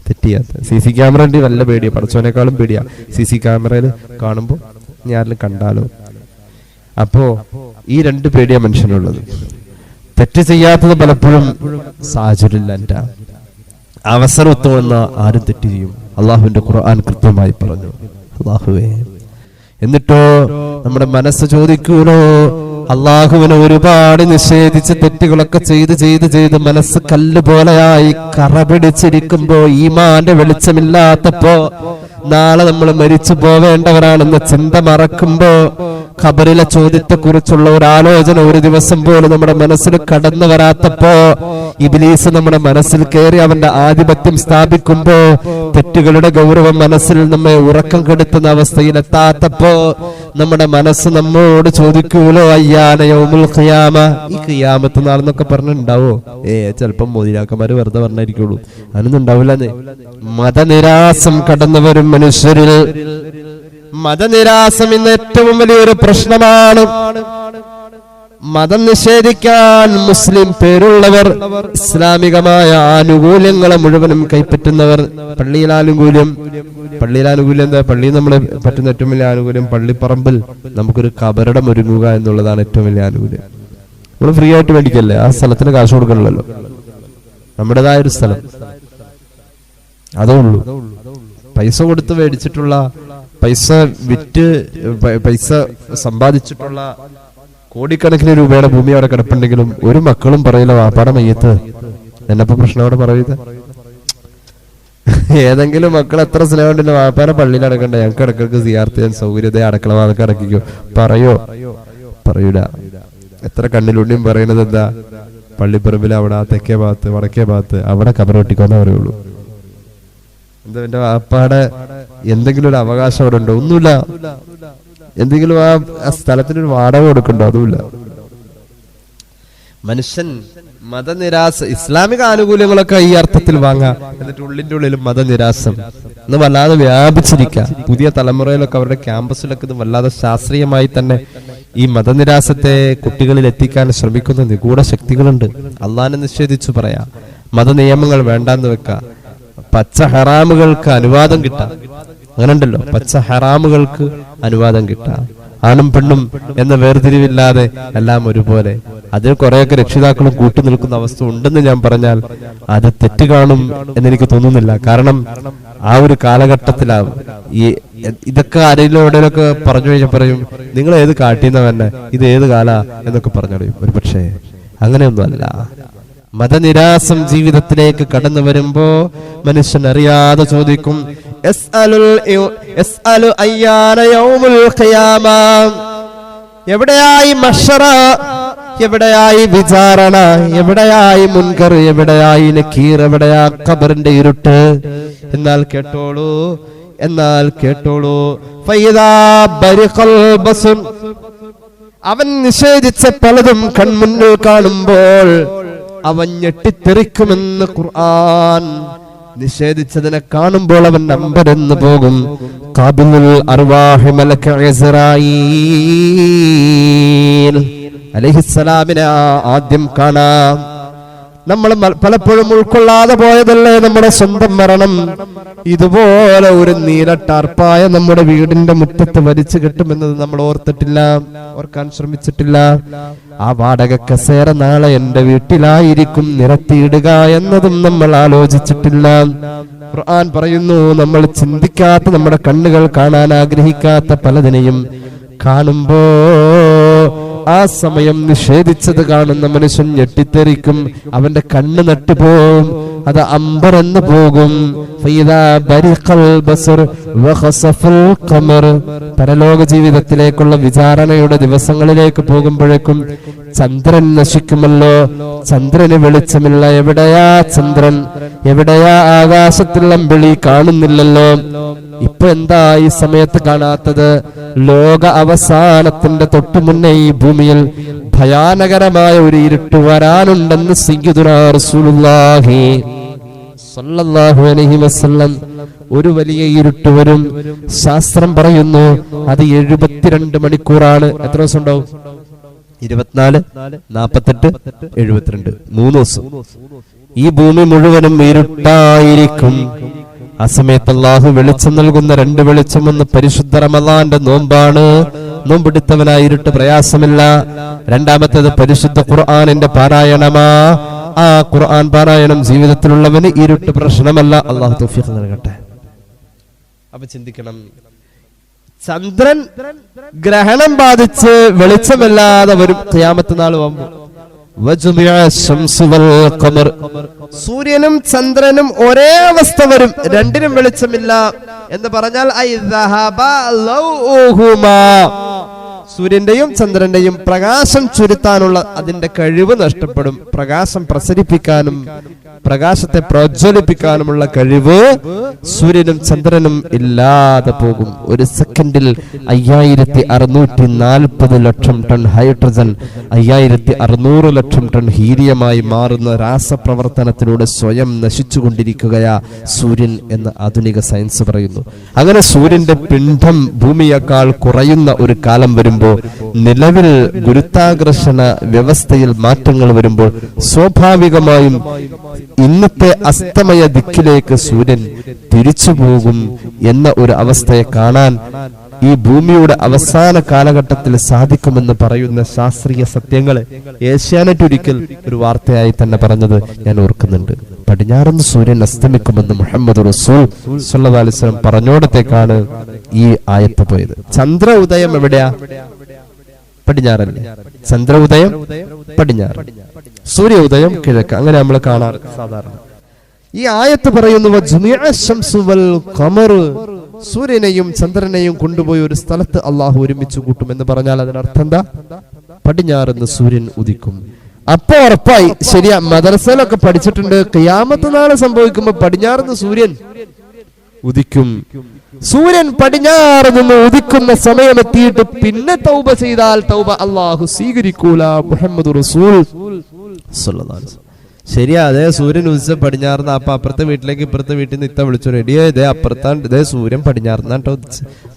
തെറ്റിയാത്തത്. CC ക്യാമറ വല്ല പേടിയാ, പടച്ചോനേക്കാളും പേടിയാ CC ക്യാമറയിൽ കാണുമ്പോ ഞാരിലും കണ്ടാലോ. അപ്പോ ഈ 2 പേടിയാ മനുഷ്യനുള്ളത്. തെറ്റ് ചെയ്യാത്തത് പലപ്പോഴും സാഹചര്യമില്ല. അവസരം ഒത്തുവന്ന ആരും തെറ്റ് ചെയ്യും. അള്ളാഹുവിന്റെ ഖുർആൻ കൃത്യമായി പറഞ്ഞു. അള്ളാഹുവേ, എന്നിട്ടോ നമ്മുടെ മനസ്സ് ചോദിക്കൂലോ, അള്ളാഹുവിനെ ഒരുപാട് നിഷേധിച്ച് തെറ്റുകളൊക്കെ ചെയ്ത് മനസ്സ് കല്ല് പോലെയായി കറ പിടിച്ചിരിക്കുമ്പോ, ഈമാന്റെ വെളിച്ചമില്ലാത്തപ്പോ, നാളെ നമ്മൾ മരിച്ചു പോവേണ്ടവരാണെന്ന ചിന്ത മറക്കുമ്പോ, ഖബറിലെ ചോദ്യത്തെ കുറിച്ചുള്ള ഒരു ആലോചന ഒരു ദിവസം പോലും നമ്മുടെ മനസ്സിൽ കടന്നു വരാത്തപ്പോ, ഇബ്ലീസ് നമ്മുടെ മനസ്സിൽ കയറി അവന്റെ ആധിപത്യം സ്ഥാപിക്കുമ്പോ, തെറ്റുകളുടെ ഗൗരവം മനസ്സിൽ നമ്മെ ഉറക്കം കെടുത്തുന്ന അവസ്ഥയിലെത്താത്തപ്പോ, നമ്മുടെ മനസ്സ് നമ്മോട് ചോദിക്കൂലോ, അയ്യാന യൗമുൽ ഖിയാമ, ഈ ഖിയാമത്ത് നാളെന്നൊക്കെ പറഞ്ഞിട്ടുണ്ടാവോ? ചിലപ്പം മോദിരാക്കന്മാര് വെറുതെ പറഞ്ഞായിരിക്കുള്ളൂ, അതിനൊന്നും ഉണ്ടാവില്ലെന്ന്. മതനിരാസം കടന്നു വരും മനുഷ്യരിൽ. മതനിരാസം ഇന്ന് ഏറ്റവും വലിയൊരു പ്രശ്നമാണ്. മതം നിഷേധിക്കാൻ മുസ്ലിം പേരുള്ളവർ, ഇസ്ലാമികമായ ആനുകൂല്യങ്ങളെ മുഴുവനും കൈപ്പറ്റുന്നവർ. പള്ളിയിലാനുകൂല്യം എന്താ? പള്ളിയിൽ നമ്മളെ പറ്റുന്ന ഏറ്റവും വലിയ ആനുകൂല്യം, പള്ളിപ്പറമ്പിൽ നമുക്കൊരു കബറിടം ഒരുങ്ങുക എന്നുള്ളതാണ് ഏറ്റവും വലിയ ആനുകൂല്യം. നമ്മൾ ഫ്രീ ആയിട്ട് മേടിക്കല്ലേ, ആ സ്ഥലത്തിന് കാശ് കൊടുക്കണല്ലോ, നമ്മുടേതായ ഒരു സ്ഥലം, അതേ ഉള്ളൂ. പൈസ കൊടുത്ത് മേടിച്ചിട്ടുള്ള, പൈസ വിറ്റ് പൈസ സമ്പാദിച്ചിട്ടുള്ള കോടിക്കണക്കിന് രൂപയുടെ ഭൂമി അവിടെ കിടപ്പുണ്ടെങ്കിലും ഒരു മക്കളും പറയില്ല വാപ്പാടെ മയ്യത്ത്. എന്നപ്പോ പ്രശ്നം അവിടെ പറയത്? ഏതെങ്കിലും മക്കൾ എത്ര സ്നേഹം ഉണ്ടല്ലോ, വാപ്പാനെ പള്ളിയിൽ അടക്കണ്ട, ഞങ്ങൾക്ക് ഇടക്കിടക്ക് സിയാർത്ത് ചെയ്യാൻ സൗകര്യത അടക്കള അതൊക്കെ അടക്കിക്കോ, പറയൂല. എത്ര കണ്ണിലുണ്ണിയും പറയുന്നത് എന്താ? പള്ളിപ്പറമ്പിൽ അവിടെ തെക്കേ ഭാഗത്ത് വടക്കേ ഭാഗത്ത് അവിടെ കബറൊട്ടിക്കോന്നേ പറയുള്ളൂ. എന്താ എന്റെ വാപ്പാടെ എന്തെങ്കിലും ഒരു അവകാശം അവിടെ ഉണ്ടോ? ഒന്നുമില്ല. എന്തെങ്കിലും ആ സ്ഥലത്തിനൊരു വാടക കൊടുക്കണ്ടോ? അതുമില്ല. മനുഷ്യൻ മതനിരാസ, ഇസ്ലാമിക ആനുകൂല്യങ്ങളൊക്കെ ഈ അർത്ഥത്തിൽ വാങ്ങാം, എന്നിട്ട് ഉള്ളിന്റെ ഉള്ളിലും മതനിരാസം എന്ന് വല്ലാതെ വ്യാപിച്ചിരിക്കുക. പുതിയ തലമുറയിലൊക്കെ അവരുടെ ക്യാമ്പസിലൊക്കെ ഇത് വല്ലാതെ ശാസ്ത്രീയമായി തന്നെ ഈ മതനിരാസത്തെ കുട്ടികളിൽ എത്തിക്കാൻ ശ്രമിക്കുന്ന നിഗൂഢ ശക്തികളുണ്ട്. അള്ളാനെ നിഷേധിച്ചു പറയാ, മതനിയമങ്ങൾ വേണ്ടാന്ന് വെക്കാം, പച്ച ഹറാമുകൾക്ക് അനുവാദം കിട്ടാം. അങ്ങനെ ഉണ്ടല്ലോ, പച്ച ഹറാമുകൾക്ക് അനുവാദം കിട്ടാം. ആണും പെണ്ണും എന്ന വേർതിരിവില്ലാതെ എല്ലാം ഒരുപോലെ. അതിൽ കുറെയൊക്കെ രക്ഷിതാക്കളും കൂട്ടി നിൽക്കുന്ന അവസ്ഥ ഉണ്ടെന്ന് ഞാൻ പറഞ്ഞാൽ അത് തെറ്റ് കാണും എന്നെനിക്ക് തോന്നുന്നില്ല. കാരണം ആ ഒരു കാലഘട്ടത്തിലാവും ഈ ഇതൊക്കെ ആരെങ്കിലും എവിടെയൊക്കെ പറഞ്ഞു കഴിഞ്ഞാൽ പറയും, നിങ്ങൾ ഏത് കാട്ടിന്നവന്നെ, ഇത് ഏത് കാല എന്നൊക്കെ പറഞ്ഞറിയും. ഒരു പക്ഷേ അങ്ങനെയൊന്നുമല്ല. മതനിരാസം ജീവിതത്തിലേക്ക് കടന്നു വരുമ്പോ മനുഷ്യൻ അറിയാതെ ചോദിക്കും, എവിടെയായി മഹ്ശറ, എവിടെയായി വിചാരണ, എവിടെയായി മുൻകർ, എവിടെയായി നക്കീർ, എവിടെയാ ഖബറിന്റെ ഇരുട്ട്? എന്നാൽ കേട്ടോളൂ ഫൈദാ ബരിഖൽ ബസ്ർ, അവൻ നിഷേധിച്ച പലതും കൺമുന്നിൽ കാണുമ്പോൾ അവൻ ഞെട്ടിത്തെറിക്കുമെന്ന് ഖുർആൻ. നിഷേധിച്ചതിനെ കാണുമ്പോൾ അവൻ നമ്പരന്ന് പോകും. ഖാബിലുൽ അർവാഹി മലക്ക് ഇസ്രായീൽ അലൈഹിസ്സലാമിനെ ആദ്യം കാണാം. നമ്മൾ പലപ്പോഴും ഉൾക്കൊള്ളാതെ പോയതല്ലേ നമ്മുടെ സ്വന്തം മരണം. ഇതുപോലെ ഒരു നീലട്ടാർപ്പായ നമ്മുടെ വീടിന്റെ മുറ്റത്ത് വലിച്ചു കെട്ടുമെന്നത് നമ്മൾ ഓർക്കാൻ ശ്രമിച്ചിട്ടില്ല. ആ വാടക കസേര നാളെ എന്റെ വീട്ടിലായിരിക്കും നിരത്തിയിടുക എന്നതും നമ്മൾ ആലോചിച്ചിട്ടില്ല. ഖുർആൻ പറയുന്നു, നമ്മൾ ചിന്തിക്കാത്ത, നമ്മുടെ കണ്ണുകൾ കാണാൻ ആഗ്രഹിക്കാത്ത പലതിനെയും കാണുമ്പോ ആ സമയം നിഷേധിച്ചത് കാണുന്ന മനുഷ്യൻ ഞെട്ടിത്തെറിക്കും. അവന്റെ കണ്ണ് നട്ടുപോകും, അത് അമ്പരന്ന് പോകും. പരലോക ജീവിതത്തിലേക്കുള്ള വിചാരണയുടെ ദിവസങ്ങളിലേക്ക് പോകുമ്പോഴേക്കും ചന്ദ്രൻ നശിക്കുമല്ലോ, ചന്ദ്രന് വെളിച്ചമില്ല, എവിടെയാ ചന്ദ്രൻ, എവിടെയാ ആകാശത്തുള്ള അമ്പിളി, കാണുന്നില്ലല്ലോ. ഇപ്പൊ എന്താ ഈ സമയത്ത് കാണാത്തത്? ലോക അവസാനത്തിന്റെ തൊട്ടു മുന്നേ ഈ ഭൂമിയിൽ ഭയാനകരമായ ഒരു ഇരുട്ട് വരാനുണ്ടെന്ന് സയ്യിദുനാ റസൂലുള്ളാഹി സ്വല്ലല്ലാഹു അലൈഹി വസല്ലം ഒരു വലിയ ഇരുട്ട് വരും. ശാസ്ത്രം പറയുന്നു അത് 72 മണിക്കൂറാണ്. എത്ര ദിവസം ഉണ്ടാവും? 24, 48, 72, 3 ദിവസം. ഈ ഭൂമി മുഴുവനും ഇരുട്ടായിരിക്കും. ആ സമയത്ത് അല്ലാഹു വെളിച്ചം നൽകുന്ന 2 വെളിച്ചം. ഒന്ന് പരിശുദ്ധ റമളാന്റെ നോമ്പാണ്, നോമ്പെടുത്തവനായി ഇരുട്ട് പ്രയാസമില്ല. രണ്ടാമത്തേത് പരിശുദ്ധ ഖുർആനിന്റെ പാരായണമാ. ആ ഖുർആൻ പാരായണം ജീവിതത്തിലുള്ളവന് ഇരുട്ട് പ്രശ്നമല്ല. അല്ലാഹു തൗഫീഖ് നൽകട്ടെ. അപ്പൊ ചിന്തിക്കണം, ചന്ദ്രൻ ഗ്രഹണം ബാധിച്ച് വെളിച്ചമില്ലാതെ വരും ഖിയാമത്ത് നാൾ ആവുമ്പോൾ. സൂര്യനും ചന്ദ്രനും ഒരേ അവസ്ഥ വരും, രണ്ടിനും വെളിച്ചമില്ല എന്ന് പറഞ്ഞാൽ സൂര്യന്റെയും ചന്ദ്രന്റെയും പ്രകാശം ചുരുത്താനുള്ള അതിന്റെ കഴിവ് നഷ്ടപ്പെടും. പ്രകാശം പ്രസരിപ്പിക്കാനും പ്രകാശത്തെ പ്രോജ്വലിപ്പിക്കാനുമുള്ള കഴിവ് സൂര്യനും ചന്ദ്രനും ഇല്ലാതെ പോകും. ഒരു സെക്കൻഡിൽ 5640 ലക്ഷം ടൺ ഹൈഡ്രജൻ, 5600 ലക്ഷം ടൺ ഹീലിയമായി മാറുന്ന രാസപ്രവർത്തനത്തിലൂടെ സ്വയം നശിച്ചുകൊണ്ടിരിക്കുകയാ സൂര്യൻ എന്ന് ആധുനിക സയൻസ് പറയുന്നു. അങ്ങനെ സൂര്യന്റെ പിണ്ഡം ഭൂമിയേക്കാൾ കുറയുന്ന ഒരു കാലം വരുമ്പോൾ, നിലവിൽ ഗുരുത്വാകർഷണ വ്യവസ്ഥയിൽ മാറ്റങ്ങൾ വരുമ്പോൾ സ്വാഭാവികമായും ഇന്നത്തെ അസ്തമയ ദിക്കിലേക്ക് സൂര്യൻ തിരിച്ചു പോകും എന്ന ഒരു അവസ്ഥയെ കാണാൻ ഈ ഭൂമിയുടെ അവസാന കാലഘട്ടത്തിൽ സാധിക്കുമെന്ന് പറയുന്ന ശാസ്ത്രീയ സത്യങ്ങളെ ഏഷ്യാനെറ്റ് ഒരിക്കൽ ഒരു വാർത്തയായി തന്നെ പറഞ്ഞത് ഞാൻ ഓർക്കുന്നുണ്ട്. പടിഞ്ഞാറുന്ന് സൂര്യൻ അസ്തമിക്കുമെന്ന് മുഹമ്മദ് റസൂൽ സ്വല്ലല്ലാഹു അലൈഹി വസല്ലം പറഞ്ഞോടത്തേക്കാണ് ഈ ആയത്ത് പോയത്. ചന്ദ്ര ഉദയം എവിടെയാ? പടിഞ്ഞാറല്ലേ. ചന്ദ്ര ഉദയം പടിഞ്ഞാറ്, സൂര്യ ഉദയം കിഴക്ക്. അങ്ങനെ നമ്മൾ കാണാറ് സാധാരണ. ഈ ആയത്ത് പറയുന്നു സൂര്യനെയും ചന്ദ്രനെയും കൊണ്ടുപോയി ഒരു സ്ഥലത്ത് അള്ളാഹു ഒരുമിച്ച് കൂട്ടും എന്ന് പറഞ്ഞാൽ അതിനർത്ഥം എന്താ? പടിഞ്ഞാറുന്ന് സൂര്യൻ ഉദിക്കും. അപ്പൊ ഉറപ്പായി, ശരിയാ, മദ്രസയിലൊക്കെ പഠിച്ചിട്ടുണ്ട്, ഖിയാമത്ത് നാളെ സംഭവിക്കുമ്പോ പടിഞ്ഞാറുന്ന് സൂര്യൻ ഉദിക്കും. സൂര്യൻ പടിഞ്ഞാറ് നിന്ന് ഉദിക്കുന്ന സമയമെത്തിയിട്ട് പിന്നെ തൗബ ചെയ്താൽ തൗബ അള്ളാഹു സ്വീകരിക്കൂല. മുഹമ്മദ് റസൂൽ സ്വല്ലല്ലാഹു അലൈഹി വസല്ലം. ശരിയാ, അതേ സൂര്യൻ ഉദിച്ച പടിഞ്ഞാറുന്ന. അപ്പൊ അപ്പുറത്തെ വീട്ടിലേക്ക് ഇപ്പുറത്തെ വീട്ടിൽ നിന്ന് ഇത്ത വിളിച്ചു, റെഡിയോ ഇതേ അപ്പുറത്താണ്, ഇതേ സൂര്യൻ പടിഞ്ഞാറുന്നാട്ടോ.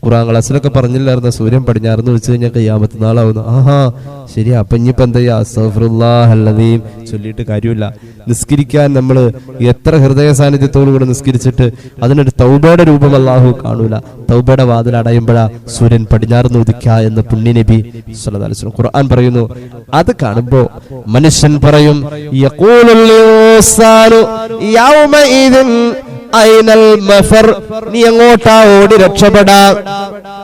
ഖുർആൻ ക്ലാസ്സിലൊക്കെ പറഞ്ഞില്ലായിരുന്നു സൂര്യൻ പടിഞ്ഞാറുന്ന് വിളിച്ചു കഴിഞ്ഞാൽ ഖിയാമത്ത് നാളാവുന്നു. ആഹാ ശരിയാ. അപ്പൊ ഇനിയിപ്പോ എന്താ ചെയ്യാ? അസ്തഗ്ഫിറുല്ലാഹ് അല്ലദീം ചൊല്ലിയിട്ട് കാര്യമില്ല. നിസ്കരിക്കാൻ നമ്മൾ എത്ര ഹൃദയ സാന്നിധ്യത്തോടു കൂടെ നിസ്കരിച്ചിട്ട് അതിനൊരു തൗബയുടെ രൂപം അല്ലാഹു കാണൂല. തൗബയുടെ വാതിൽ അടയുമ്പോഴാ സൂര്യൻ പടിഞ്ഞാറുന്ന് ഉദിക്ക എന്ന് പുണ്യ നബി സ്വല്ലല്ലാഹു അലൈഹി വസല്ലം ഖുർആൻ പറയുന്നു. അത് കാണുമ്പോ മനുഷ്യൻ പറയും, നീ എങ്ങോട്ടാ ഓടി രക്ഷപ്പെടാ?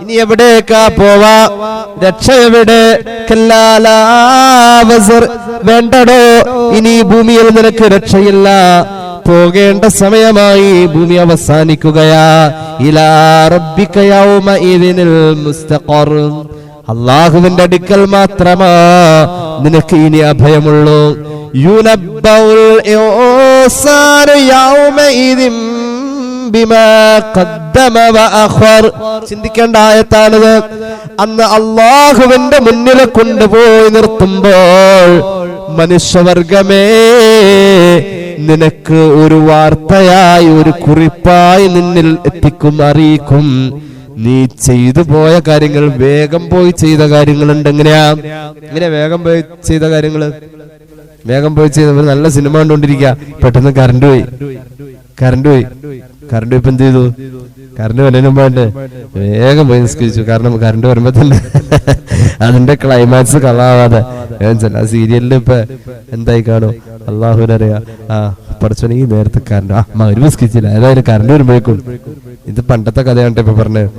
ഇനി എവിടേക്കാ പോവാ? രക്ഷ എവിടെ? വേണ്ടടോ, ഇനി ഭൂമിയിൽ നിനക്ക് രക്ഷയില്ല. പോകേണ്ട സമയമായി. ഭൂമി അവസാനിക്കുകയാ. ഇലാ റബ്ബിക യൗമഇദിനിൽ മുസ്തഖർ. അല്ലാഹുവിന്റെ അടുക്കൽ മാത്രമാ നിനക്ക് ഇനി അഭയമുള്ളൂ. യുനബ്ബഉൽ ഇൻസാനു യൗമഇദിൻ ബിമാ ഖദ്ദമ വഅഖർ. ചിന്തിക്കേണ്ട ആയത്താണിത്. അന്ന് അല്ലാഹുവിന്റെ മുന്നിൽ കൊണ്ടുപോയി നിർത്തുമ്പോൾ മനുഷ്യവർഗമേ, നിനക്ക് ഒരു വാർത്തയായി, ഒരു കുറിപ്പായി നിന്നിൽ എത്തിക്കും, അറിയിക്കും. നീ ചെയ്തു പോയ കാര്യങ്ങൾ, വേഗം പോയി ചെയ്ത കാര്യങ്ങളുണ്ട്. എങ്ങനെയാ വേഗം പോയി ചെയ്ത കാര്യങ്ങള്? വേഗം പോയി ചെയ്ത നല്ല സിനിമ കണ്ടുകൊണ്ടിരിക്കുക, പെട്ടെന്ന് കറണ്ട് പോയി. ഇപ്പൊ എന്ത് ചെയ്തു? കറണ്ട് വരുന്നതിന് മുമ്പാണ്ട് വേഗം പോയി നിസ്കരിച്ചു. കാരണം കറണ്ട് വരുമ്പോ തന്നെ അതിന്റെ ക്ലൈമാക്സ് കളാവാതെ ആ സീരിയലിൽ ഇപ്പൊ എന്തായി കാണും അള്ളാഹുവിനറിയാ. പഠിച്ചോനെ ഈ നേരത്തെ കറണ്ട് ഒരു നിസ്കരിച്ചില്ല, ഏതായാലും കറണ്ട് വരുമ്പോഴേക്കും. ഇത് പണ്ടത്തെ കഥയാണ് ഇപ്പൊ പറഞ്ഞത്.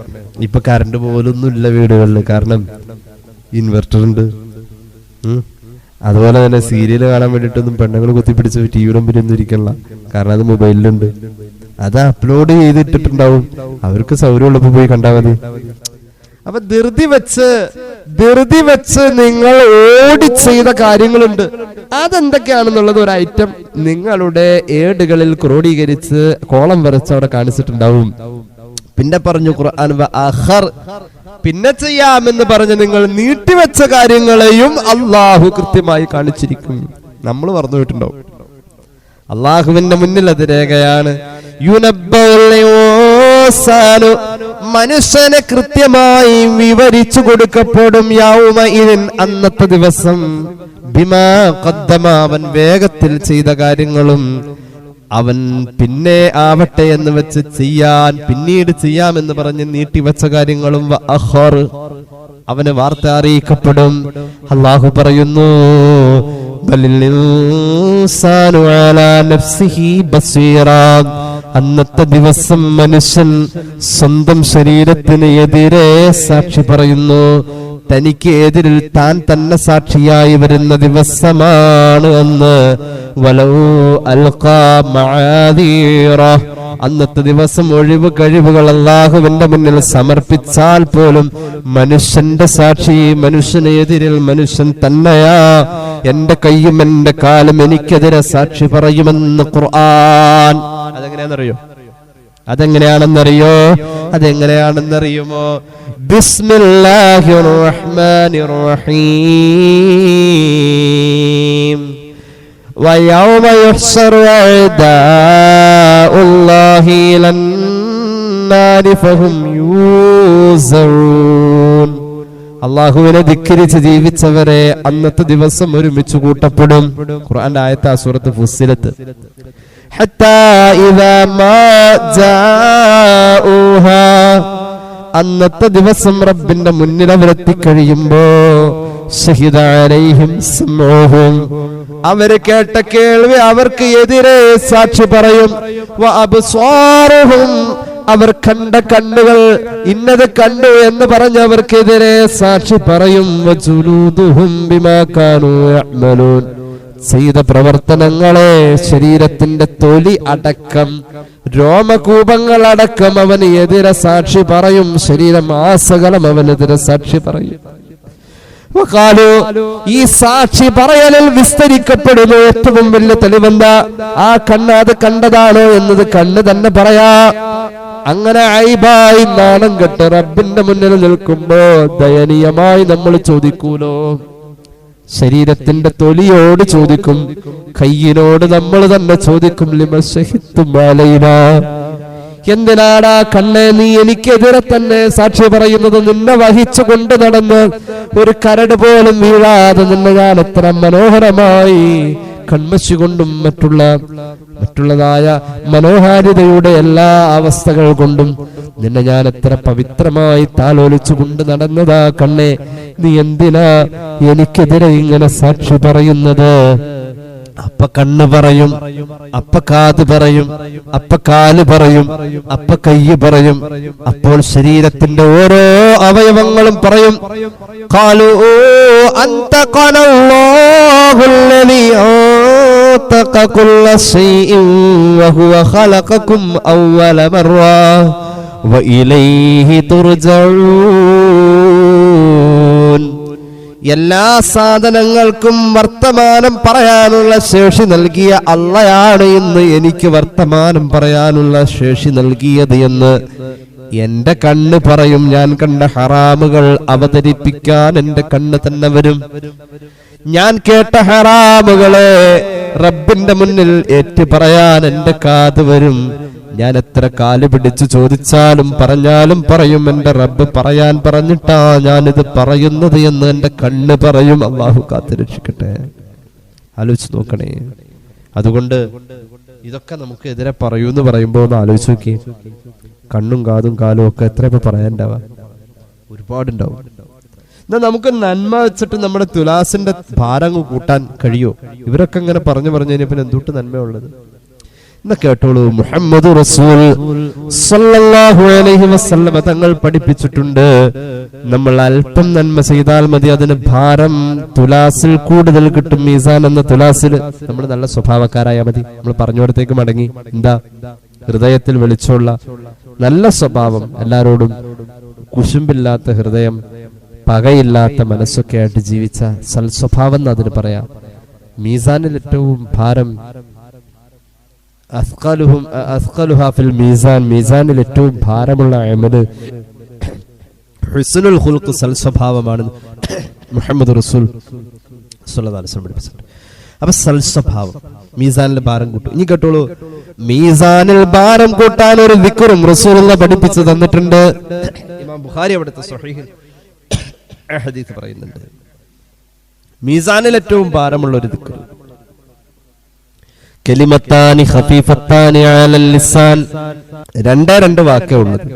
ഇപ്പൊ കറണ്ട് പോലൊന്നും ഇല്ല വീടുകളിൽ, കാരണം ഇൻവെർട്ടർ ഉണ്ട്. അതുപോലെ തന്നെ സീരിയൽ കാണാൻ വേണ്ടിയിട്ടൊന്നും പെണ്ണുങ്ങൾ കുത്തിപ്പിടിച്ച് ടി വി മുമ്പിലൊന്നും ഇരിക്കണില്ല, കാരണം അത് അത് അപ്ലോഡ് ചെയ്തിട്ടിട്ടുണ്ടാവും. അവർക്ക് സൗകര്യമുള്ളപ്പോ പോയി കണ്ടാൽ മതി. അപ്പൊ ധൃതി വെച്ച് നിങ്ങൾ ഓടി ചെയ്ത കാര്യങ്ങളുണ്ട്. അതെന്തൊക്കെയാണെന്നുള്ളത് ഒരു ഐറ്റം നിങ്ങളുടെ ഏടുകളിൽ ക്രോഡീകരിച്ച് കോളം വരച്ച് അവിടെ കാണിച്ചിട്ടുണ്ടാവും. പിന്നെ പറഞ്ഞു ഖുർആൻ പിന്നെ ചെയ്യാമെന്ന് പറഞ്ഞ് നിങ്ങൾ നീട്ടിവെച്ച കാര്യങ്ങളെയും അള്ളാഹു കൃത്യമായി കാണിച്ചിരിക്കും. നമ്മൾ പറഞ്ഞു പോയിട്ടുണ്ടാവും. അള്ളാഹുവിന്റെ മുന്നിൽ അത് രേഖയാണ്. മനുഷ്യനെ കൃത്യമായി വിവരിച്ചു കൊടുക്കപ്പെടും. യൗമഇദിൻ അന്നത്തെ ദിവസം ബിമാ ഖദ്ദമ അവൻ വേഗത്തിൽ ചെയ്ത കാര്യങ്ങളും അവൻ പിന്നെ ആവട്ടെ എന്ന് വെച്ച് പിന്നീട് ചെയ്യാമെന്ന് പറഞ്ഞ് നീട്ടിവെച്ച കാര്യങ്ങളും അവന് വാർത്ത അറിയിക്കപ്പെടും. അല്ലാഹു പറയുന്നു അന്നത്തെ ദിവസം മനുഷ്യൻ സ്വന്തം ശരീരത്തിന് എതിരെ സാക്ഷി പറയുന്നു. തനിക്ക് എതിരിൽ താൻ തന്നെ സാക്ഷിയായി വരുന്ന ദിവസമാണ് എന്ന്. അന്നത്തെ ദിവസം ഒഴിവ് കഴിവുകൾ അല്ലാഹുവിന്റെ മുന്നിൽ സമർപ്പിച്ചാൽ പോലും മനുഷ്യന്റെ സാക്ഷി മനുഷ്യന് എതിരിൽ മനുഷ്യൻ തന്നെയാ. എന്റെ കൈയും എന്റെ കാലും എനിക്കെതിരെ സാക്ഷി പറയുമെന്ന് ഖുർആൻ. അതെങ്ങനെയാണെന്നറിയുമോ? ബിസ്മില്ലാഹിർ റഹ്മാനിർ റഹീം. വയൗമ യുഹ്ശറു അഅദാഉല്ലാഹി ഇലന്നാരി ഫഹും യൂസഊൻ. അല്ലാഹുവിനെ ധിക്കരിച്ച് ജീവിച്ചവരെ അന്നത്തെ ദിവസം ഒരുമിച്ച് കൂട്ടപ്പെടും. ഖുർആന്റെ ആയത്ത് സൂറത്ത് ഫുസ്സിലത്ത്. ഹത്താ ഇദാ മാ ജാഊഹാ അന്നത്തെ ദിവസം റബ്ബിന്റെ മുന്നിൽ അവരെത്തിക്കഴിയുമ്പോ ശഹിദ അലൈഹിം സമൂഹും അവര് കേട്ട കേൾവി അവർക്ക് എതിരെ സാക്ഷി പറയും. വഅബ്സാറുഹും അവർ കണ്ട കണ്ണുകൾ ഇന്നത് കണ്ടു എന്ന് പറഞ്ഞ് അവർക്കെതിരെ സാക്ഷി പറയും. വജുലൂദുഹും ബിമാ കാനൂ യഅമലൂൻ ചെയ്ത പ്രവർത്തനങ്ങളെ ശരീരത്തിന്റെ തൊലി അടക്കം രോമകൂപങ്ങൾ അടക്കം അവന് എതിരെ സാക്ഷി പറയും. ശരീരമാസകലം അവനെതിരെ സാക്ഷി പറയും. ഈ സാക്ഷി പറയലിൽ വിസ്തരിക്കപ്പെടുന്നു. ഏറ്റവും വലിയ തെളിവെന്താ? ആ കണ്ണ് അത് കണ്ടതാണോ എന്നത് കണ്ണ് തന്നെ പറയാ. അങ്ങനെ ഐബായി നാണം കെട്ട് റബ്ബിന്റെ മുന്നിൽ നിൽക്കുമ്പോ ദയനീയമായി നമ്മൾ ചോദിക്കൂലോ? ശരീരത്തിന്റെ തൊലിയോട് ചോദിക്കും, കയ്യിനോട് നമ്മൾ തന്നെ ചോദിക്കും, എന്തിനാടാ കണ്ണെ നീ എനിക്കെതിരെ തന്നെ സാക്ഷി പറയുന്നത്? നിന്നെ വഹിച്ചു കൊണ്ട് നടന്ന് ഒരു കരട് പോലും വീഴാതെ നിന്നെ ഞാൻ എത്ര മനോഹരമായി കൺമശി കൊണ്ടും മറ്റുള്ളതായ മനോഹാരിതയുടെ എല്ലാ അവസ്ഥകൾ കൊണ്ടും നിന്നെ ഞാൻ എത്ര പവിത്രമായി താലോലിച്ചു കൊണ്ട് നടന്നതാ കണ്ണെ, നീ എന്തിനാ എനിക്കെതിരെ ഇങ്ങനെ സാക്ഷി പറയുന്നത്? അപ്പ കണ്ണ് പറയും, അപ്പ കാത് പറയും, അപ്പ കാല് പറയും, അപ്പ കയ്യ് പറയും. അപ്പോൾ ശരീരത്തിന്റെ ഓരോ അവയവങ്ങളും പറയും, ഖാലൂ അൻതഖനല്ലാഹുല്ലദീ അൻതഖ കുല്ല ശൈഇൻ വഹുവ ഖലഖകും അവ്വല മർറ വഇലൈഹി തുർജഊൻ. എല്ലാ സാധനങ്ങൾക്കും വർത്തമാനം പറയാനുള്ള ശേഷി നൽകിയ അള്ളയാണ് ഇന്ന് എനിക്ക് വർത്തമാനം പറയാനുള്ള ശേഷി നൽകിയത് എന്ന് എന്റെ കണ്ണ് പറയും. ഞാൻ കണ്ട ഹറാമുകൾ അവതരിപ്പിക്കാൻ എന്റെ കണ്ണ് തന്നെ വരും. ഞാൻ കേട്ട ഹറാമുകളെ റബ്ബിന്റെ മുന്നിൽ ഏറ്റു പറയാൻ എന്റെ കാത് വരും. ഞാൻ എത്ര കാല് പിടിച്ചു ചോദിച്ചാലും പറഞ്ഞാലും പറയും, എന്റെ റബ്ബ് പറയാൻ പറഞ്ഞിട്ടാ ഞാനിത് പറയുന്നത് എന്ന് എന്റെ കണ്ണ് പറയും. അള്ളാഹു കാത്തുരക്ഷിക്കട്ടെ. ആലോചിച്ച് നോക്കണേ. അതുകൊണ്ട് ഇതൊക്കെ നമുക്ക് എതിരെ പറയൂന്ന് പറയുമ്പോ ഒന്ന് ആലോചിച്ച് നോക്കി. കണ്ണും കാതും കാലും ഒക്കെ എത്ര ഇപ്പൊ പറയാനുണ്ടാവാ? ഒരുപാടുണ്ടാവും. എന്നാൽ നമുക്ക് നന്മ വെച്ചിട്ട് നമ്മുടെ തുലാസിന്റെ ഭാരം കൂട്ടാൻ കഴിയോ? ഇവരൊക്കെ ഇങ്ങനെ പറഞ്ഞു കഴിഞ്ഞാൽ എന്തുട്ട് നന്മയുള്ളത്? കേട്ടോളൂ. മുഹമ്മദ് റസൂൽ സല്ലല്ലാഹു അലൈഹി വസല്ലം തങ്ങൾ പഠിപ്പിച്ചിട്ടുണ്ട്, നമ്മൾ അല്പം നന്മ ചെയ്താൽ മതി, അതിന് ഭാരം തുലാസിൽ കൂടുതൽ കിട്ടും. മീസാൻ എന്ന തുലാസിൽ നമ്മൾ നല്ല സ്വഭാവക്കാരായാൽ മതി. നമ്മൾ പറഞ്ഞോടത്തേക്ക് മടങ്ങി. എന്താ? ഹൃദയത്തിൽ വെളിച്ചമുള്ള നല്ല സ്വഭാവം, എല്ലാരോടും കുശുമ്പില്ലാത്ത ഹൃദയം, പകയില്ലാത്ത മനസ്സൊക്കെ ആയിട്ട് ജീവിച്ച സൽസ്വഭാവം എന്ന് അതിന് പറയാം. മീസാനിൽ ഏറ്റവും ഭാരം മീസാനിൽ ഏറ്റവും ഭാരമുള്ള അമല് ഹുസ്നുൽ ഖുൽഖ്, സൽസ്വഭാവമാണ് മുഹമ്മദ് റസൂൽ സ്വല്ലല്ലാഹു അലൈഹി വസല്ലം പഠിപ്പിച്ചത്. അപ്പൊ സൽസ്വഭാവം മീസാനിൽ ഭാരം കൂട്ടും. ഇനി കേട്ടോളൂ, മീസാനിൽ ഭാരം കൂട്ടാൻ ഒരു ദിക്റും റസൂലുള്ളാഹി പഠിപ്പിച്ചു തന്നിട്ടുണ്ട്. ഇമാം ബുഖാരി അവിടുത്തെ സ്വഹീഹിൽ ഹദീസ് പറയുന്നുണ്ട്, മീസാനിൽ ഏറ്റവും ഭാരമുള്ള ഒരു ദിക്ർ കലിമത്താനി ഖഫീഫത്താനി അലൽ ലിസാൻ, രണ്ട് വാക്കേ ഉള്ളത്.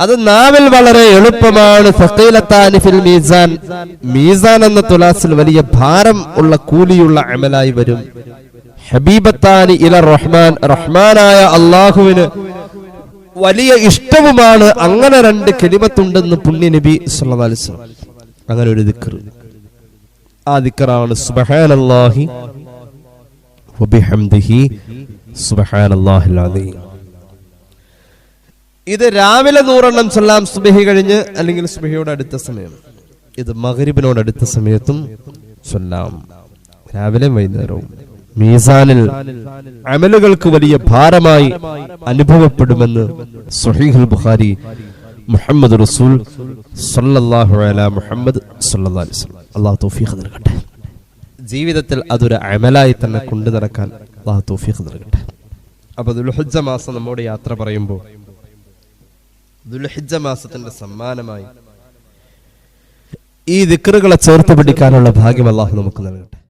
അത് നാവിൽ വളരെ എളുപ്പമാണ്. ഫഖീലത്താനി ഫിൽ മീസാൻ, മീസാൻ എന്ന തുലാസിൽ വലിയ ഭാരം ഉള്ള കൂലിയുള്ള അമലായി വരും. ഹബീബത്താനി ഇല റഹ്മാൻ, റഹ്മാനായ അല്ലാഹുവിന് വലിയ ഇഷ്ടവുമാണ്. അങ്ങനെ രണ്ട് കലിമത്തുണ്ടെന്ന് പുണ്യ നബി സല്ലല്ലാഹു അലൈഹി വസല്ലം. അങ്ങനെ ഒരു ദിക്ർ, ആ ദിക്റാണ് സുബ്ഹാനല്ലാഹി വബിഹംദിഹി സുബ്ഹാനല്ലാഹിൽ അസീം. ഇത് രാവിലെ 100 എണ്ണം ചൊല്ലാം, സുബ്ഹി കഴിഞ്ഞ്, അല്ലെങ്കിൽ സുബ്ഹിയോട് അടുത്ത സമയം. ഇത് മഗ്രിബിനോട് അടുത്ത സമയത്തും ചൊല്ലാം, രാവിലെ വൈകുന്നേരവും. മീസാനിൽ അമലുകൾക്ക് വലിയ ഭാരമായി അനുഭവപ്പെടുമെന്ന് സ്വഹീഹുൽ ബുഖാരി മുഹമ്മദ് റസൂൽ സല്ലല്ലാഹു അലൈഹി മുഹമ്മദ് സല്ലല്ലാഹു അലൈഹി വസല്ലം. അല്ലാഹു തൗഫീഖ് നൽകട്ടെ. ജീവിതത്തിൽ അതൊരു അമലായി തന്നെ കൊണ്ടു നടക്കാൻ അല്ലാഹു തൗഫീഖ് നൽകട്ടെ. അപ്പൊ ദുൽഹിജ്ജ മാസം നമ്മോട് യാത്ര പറയുമ്പോൾ ദുൽഹിജ്ജ മാസത്തിന്റെ സമ്മാനമായി ഈ ദിക്റുകളെ ചേർത്ത് പിടിക്കാനുള്ള ഭാഗ്യം അല്ലാഹു നമുക്ക് നൽകട്ടെ.